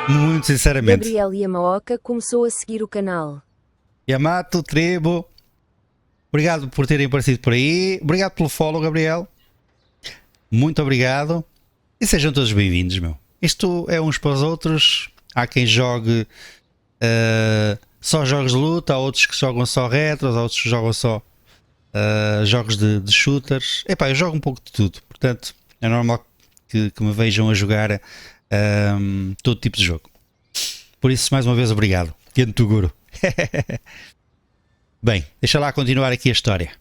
Muito sinceramente. Gabriel Yamaoka começou a seguir o canal. Yamato, Trebo. Obrigado por terem aparecido por aí. Obrigado pelo follow, Gabriel. Muito obrigado. E sejam todos bem-vindos, meu. Isto é uns para os outros. Há quem jogue só jogos de luta, há outros que jogam só retros, há outros que jogam só jogos de shooters. Epá, eu jogo um pouco de tudo. Portanto, é normal que me vejam a jogar todo tipo de jogo. Por isso, mais uma vez, obrigado. Quente Toguro. Bem, deixa lá continuar aqui a história.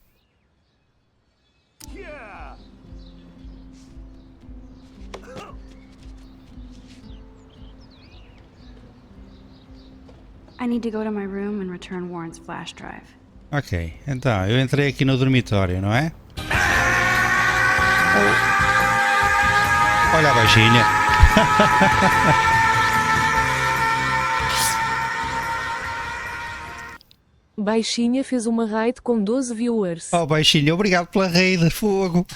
I need to go to my room and return Warren's flash drive. Ok, então, eu entrei aqui no dormitório, não é? Olha a baixinha. Baixinha fez uma raid com 12 viewers. Oh, Baixinha, obrigado pela raid, fogo.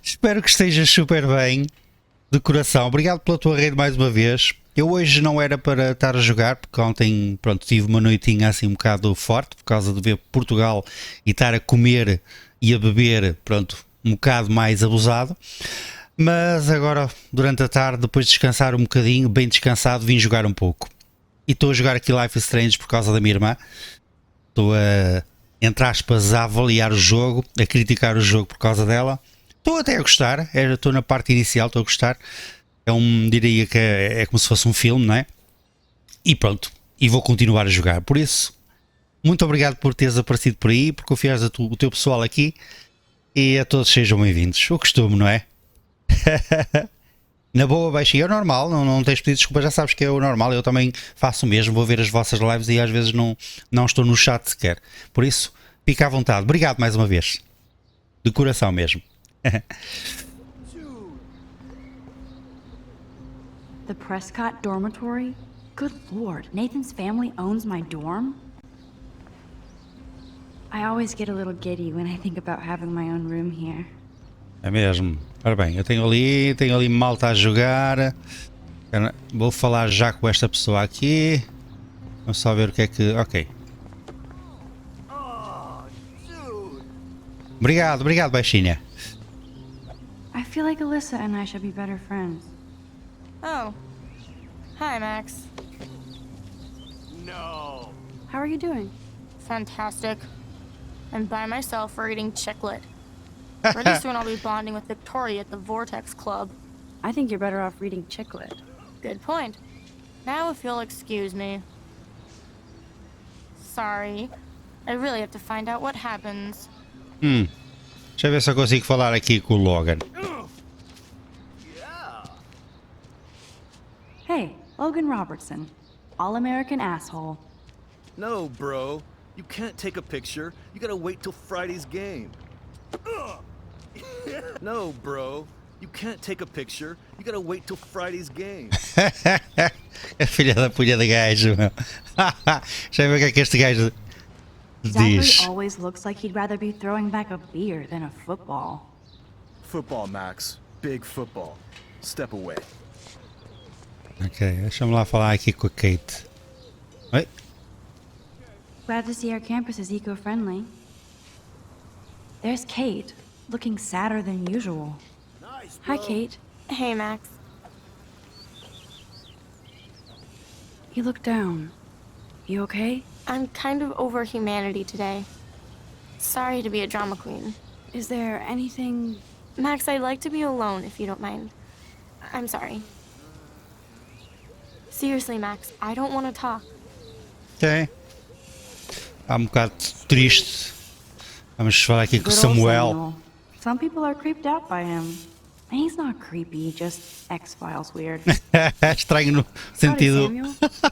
Espero que estejas super bem, de coração. Obrigado pela tua rede mais uma vez. Eu hoje não era para estar a jogar, porque ontem, pronto, tive uma noitinha assim um bocado forte, por causa de ver Portugal e estar a comer e a beber, pronto, um bocado mais abusado. Mas agora, durante a tarde, depois de descansar um bocadinho, bem descansado, vim jogar um pouco. E estou a jogar aqui Life is Strange por causa da minha irmã. Estou a, entre aspas, a avaliar o jogo, a criticar o jogo por causa dela. Estou até a gostar, estou na parte inicial, estou a gostar. Diria que é como se fosse um filme, não é? E pronto, e vou continuar a jogar. Por isso, muito obrigado por teres aparecido por aí, por confiares o teu pessoal aqui. E a todos sejam bem-vindos. O costume, não é? Na boa, baixinho, é normal, não tens pedido desculpa, já sabes que é o normal. Eu também faço o mesmo, vou ver as vossas lives e às vezes não estou no chat sequer. Por isso, fica à vontade. Obrigado mais uma vez. De coração mesmo. The Prescott dormitory? Good lord, Nathan's family owns my dorm? I always get a little giddy when I think about having my own room here. É mesmo. Ora bem, eu tenho ali malta a jogar. Vou falar já com esta pessoa aqui. Vamos só ver o que é que... Ok. Obrigado, baixinha. I feel like Alyssa and I should be better friends. Oh. Hi, Max. No. How are you doing? Fantastic. I'm by myself reading Chicklet. Pretty soon I'll be bonding with Victoria at the Vortex Club. I think you're better off reading Chicklet. Good point. Now if you'll excuse me. Sorry. I really have to find out what happens. Deixa eu ver se eu consigo falar aqui com o Logan. Hey, Logan Robertson. All-American asshole. No, bro. You can't take a picture. You gotta wait till Friday's game. No, bro. You can't take a picture. You gotta wait till Friday's game. Filha da pulha de gajo, meu. Deixa eu ver o que é que este gajo diz. Zachary always looks like he'd rather be throwing back a beer than a football. Football, Max. Big football. Step away. Ok, deixa-me lá falar aqui com a Kate. Oi? Glad to see our campus is eco-friendly. There's Kate, looking sadder than usual. Hi, Kate. Hey, Max. You look down. You okay? I'm kind of over humanity today. Sorry to be a drama queen. Is there anything... Max, I'd like to be alone if you don't mind. I'm sorry. Seriously, Max, I don't want to talk. Ok. Está um bocado triste. Vamos falar aqui com o Samuel. Some people are creeped out by him. And he's not creepy, just X-Files weird. Estranho no sentido...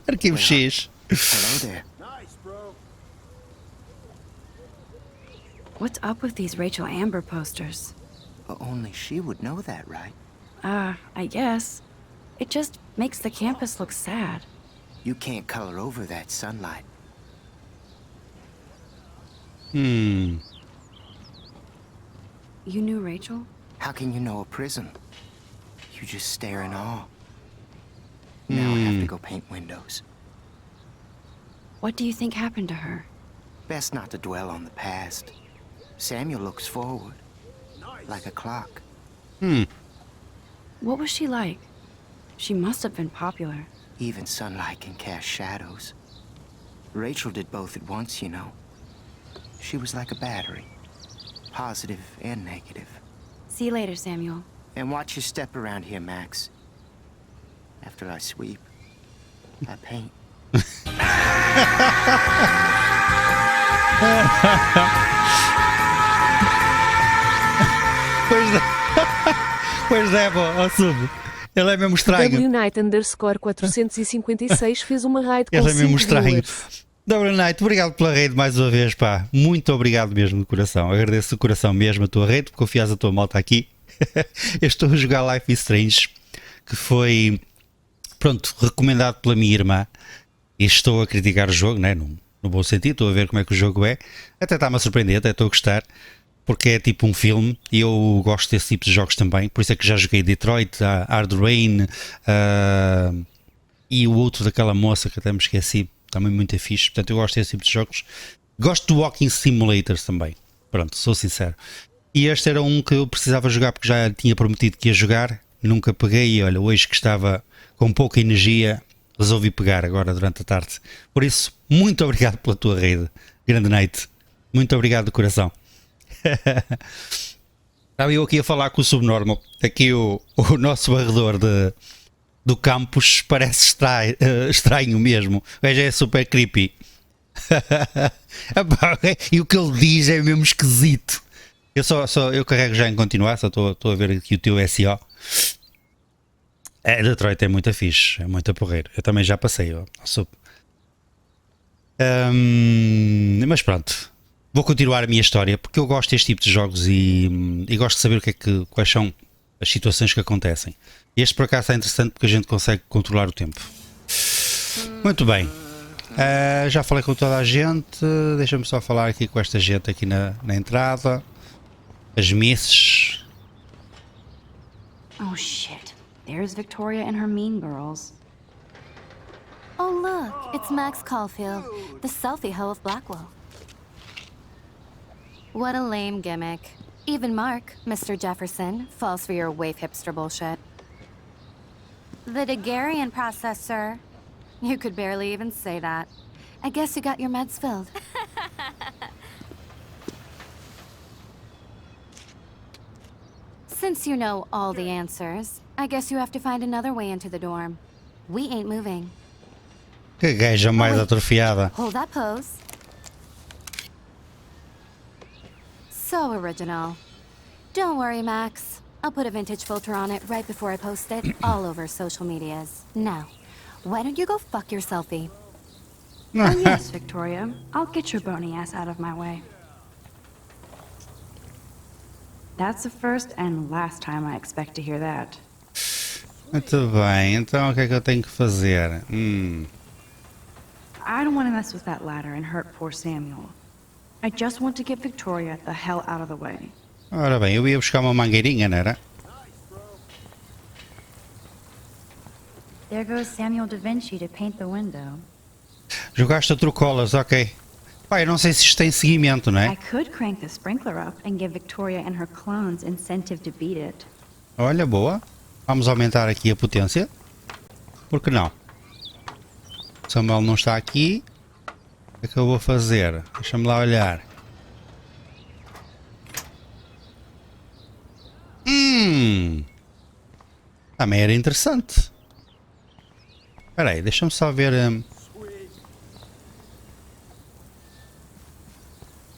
Arquivo X. Hello there. What's up with these Rachel Amber posters? Only she would know that, right? I guess. It just makes the campus look sad. You can't color over that sunlight. You knew Rachel? How can you know a prism? You just stare in awe. Now I have to go paint windows. What do you think happened to her? Best not to dwell on the past. Samuel looks forward, like a clock. What was she like? She must have been popular. Even sunlight can cast shadows. Rachel did both at once, you know. She was like a battery, positive and negative. See you later, Samuel. And watch your step around here, Max. After I sweep, I paint. Pois é, pô, sub. Ele é mesmo estranho. WKnight_456 fez uma raid com Ele é mesmo 5 estranho. viewers. WKnight, obrigado pela raid mais uma vez, pá. Muito obrigado mesmo de coração. Agradeço de coração mesmo a tua raid, por confiares a tua malta aqui. Eu estou a jogar Life is Strange, que foi, pronto, recomendado pela minha irmã. E estou a criticar o jogo, né? No bom sentido, estou a ver como é que o jogo é. Até está-me a surpreender, até estou a gostar. porque é tipo um filme e eu gosto desse tipo de jogos também. Por isso é que já joguei Detroit, Hard Rain e o outro daquela moça que até me esqueci, também muito fixe. Portanto, eu gosto desse tipo de jogos. Gosto de Walking Simulators também. Pronto, sou sincero. E este era um que eu precisava jogar porque já tinha prometido que ia jogar. Nunca peguei e olha, hoje que estava com pouca energia, resolvi pegar agora durante a tarde. Por isso, muito obrigado pela tua rede, grande Night. Muito obrigado de coração. Estava eu aqui a falar com o Subnormal. Aqui o nosso varredor do campus parece estranho mesmo. O gajo é super creepy. E o que ele diz é mesmo esquisito. Eu carrego já em continuar, só estou a ver aqui o teu SO. Detroit é muito fixe, é muito porreiro. Eu também já passei. Mas pronto, vou continuar a minha história porque eu gosto deste tipo de jogos e gosto de saber quais são as situações que acontecem. Este por acaso é interessante porque a gente consegue controlar o tempo. Muito bem. Já falei com toda a gente. Deixa-me só falar aqui com esta gente aqui na entrada. As misses. Oh shit. There's Victoria and her mean girls. Oh look, it's Max Caulfield, the selfie hoe of Blackwell. What a lame gimmick. Even Mark, Mr. Jefferson, falls for your waif hipster bullshit. The Daguerrean process, sir. You could barely even say that. I guess you got your meds filled. Since you know all the answers, I guess you have to find another way into the dorm. We ain't moving. Que gaja mais atrofiada. Hold that pose. So original. Don't worry, Max. I'll put a vintage filter on it right before I post it all over social medias. Now, why don't you go fuck your selfie? Oh yes, Victoria. I'll get your bony ass out of my way. That's the first and last time I expect to hear that. Muito bem, então o que é que eu tenho que fazer? I don't want to mess with that ladder and hurt poor Samuel. I just want to get Victoria the hell out of the way. Ora bem, eu ia buscar uma mangueirinha, não era? There goes Samuel da Vinci to paint the window. Jogaste a trucolas, ok. Pai, eu não sei se isto tem seguimento, não I é? could crank the sprinkler up and give Victoria and her clones incentive to beat it. Olha, boa. Vamos aumentar aqui a potência. Por que não? Samuel não está aqui. O que é que eu vou fazer? Deixa-me lá olhar. Também era interessante. Espera aí, deixa-me só ver.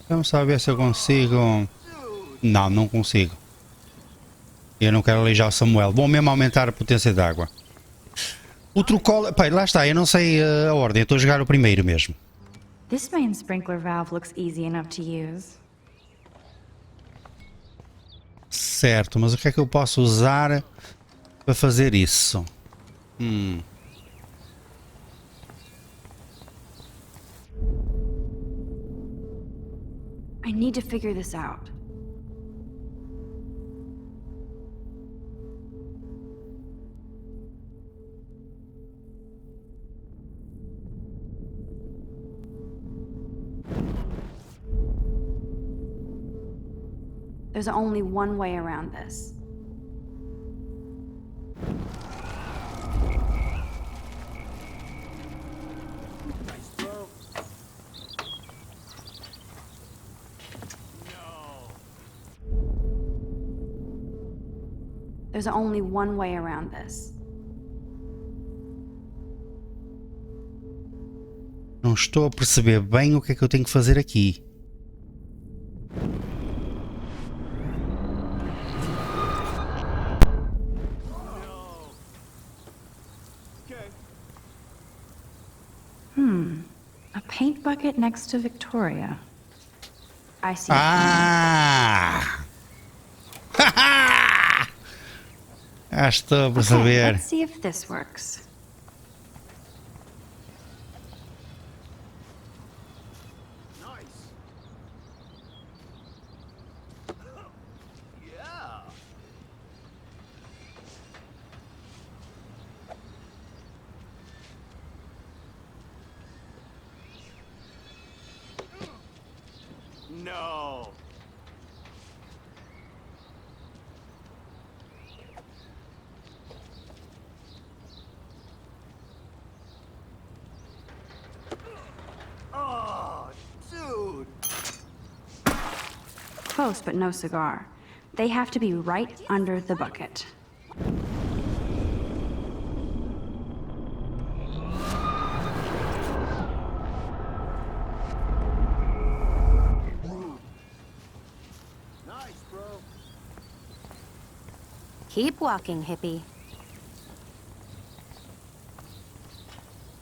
Vamos só ver se eu consigo. Não, não consigo. Eu não quero aleijar o Samuel. Vou mesmo aumentar a potência da água. O trucola. Pai, lá está, eu não sei a ordem. Eu estou a jogar o primeiro mesmo. This main sprinkler valve looks easy enough to use. Certo, mas o que é que eu posso usar para fazer isso? I need to figure this out. There's only one way around this. There's only one way around this. Não estou a perceber bem o que é que eu tenho que fazer aqui. A paint bucket next to Victoria. I see. Estou a Okay, perceber. let's see if this works. toast but no cigar. They have to be right under the bucket. Keep walking, hippie.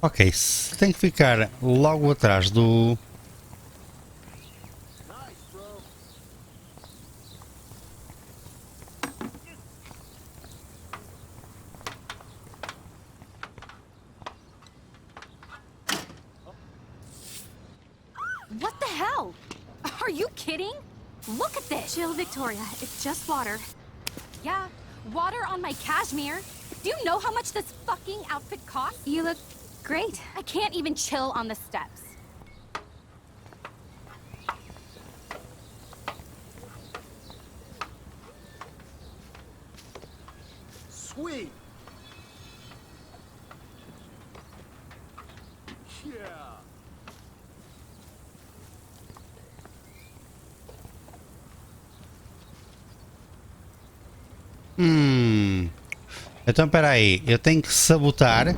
Ok, tem que ficar logo atrás do... What the hell? Are you kidding? Look at this! Chill, Victoria. It's just water. Yeah, water on my cashmere. Do you know how much this fucking outfit costs? You look great. I can't even chill on the steps. Sweet. Yeah. Então espera aí, eu tenho que sabotar.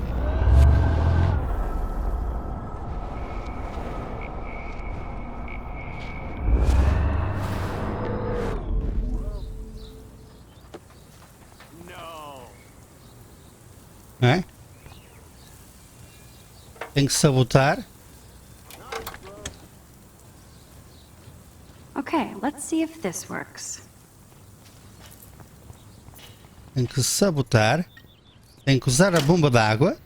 É? Tenho que sabotar. Okay, let's see if this works. Tenho que sabotar. Tenho que usar a bomba d'água.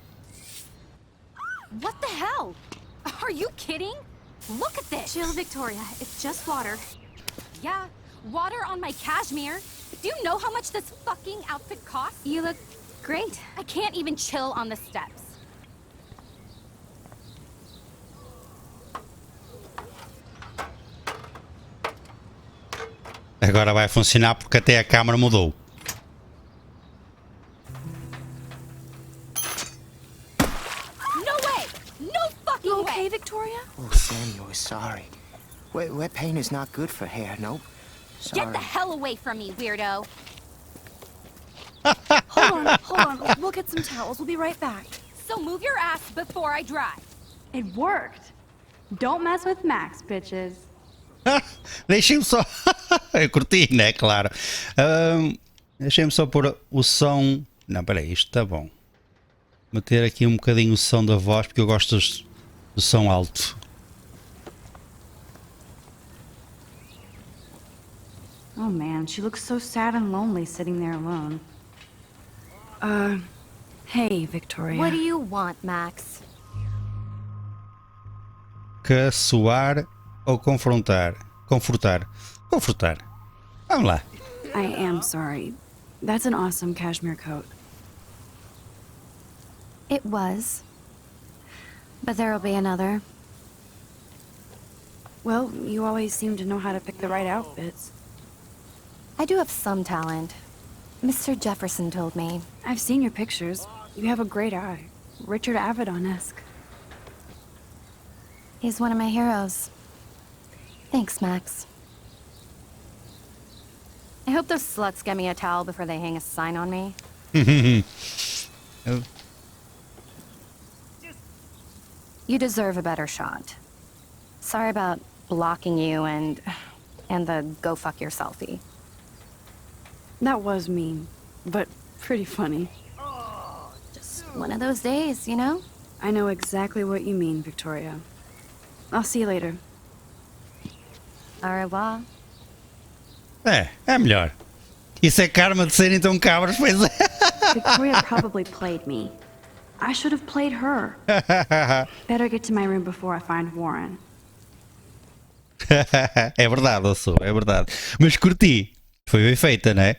What the hell? Are you kidding? Look at this! Chill, Victoria. It's just water. Yeah, water on my cashmere. Do you know how much this fucking outfit costs? You look great. I can't even chill on the steps. Agora vai funcionar porque até a câmera mudou. No way! No fucking You way! Victoria? Oh, Samuel, sorry. Wet paint is not good for hair, nope. Sorry. Get the hell away from me, weirdo! Hold on. We'll get some towels. We'll be right back. So move your ass before I dry. It worked. Don't mess with Max, bitches. Deixem-me só. Eu curti, né? Claro. Deixem-me só pôr o som. Não, peraí, isto está bom. Meter aqui um bocadinho o som da voz, porque eu gosto do som alto. Oh man, she looks so sad and lonely sitting there alone. Hey, Victoria. What do you want, Max? Caçoar ou confrontar? Confortar. Confortar. Vamos lá. I am sorry. That's an awesome cashmere coat. It was. But there'll be another. Well, you always seem to know how to pick the right outfits. I do have some talent. Mr. Jefferson told me. I've seen your pictures. You have a great eye. Richard Avedon-esque. He's one of my heroes. Thanks, Max. I hope those sluts get me a towel before they hang a sign on me. Oh. You deserve a better shot. Sorry about blocking you and the go fuck your selfie. That was mean, but pretty funny. Just one of those days, you know? I know exactly what you mean, Victoria. I'll see you later. Au revoir. É melhor. Isso é karma de serem tão cabras, pois é. Victoria probably played me. I should have played her. Better get to my room before I find Warren. É verdade, eu sou, é verdade. Mas curti. Foi bem feita, não é?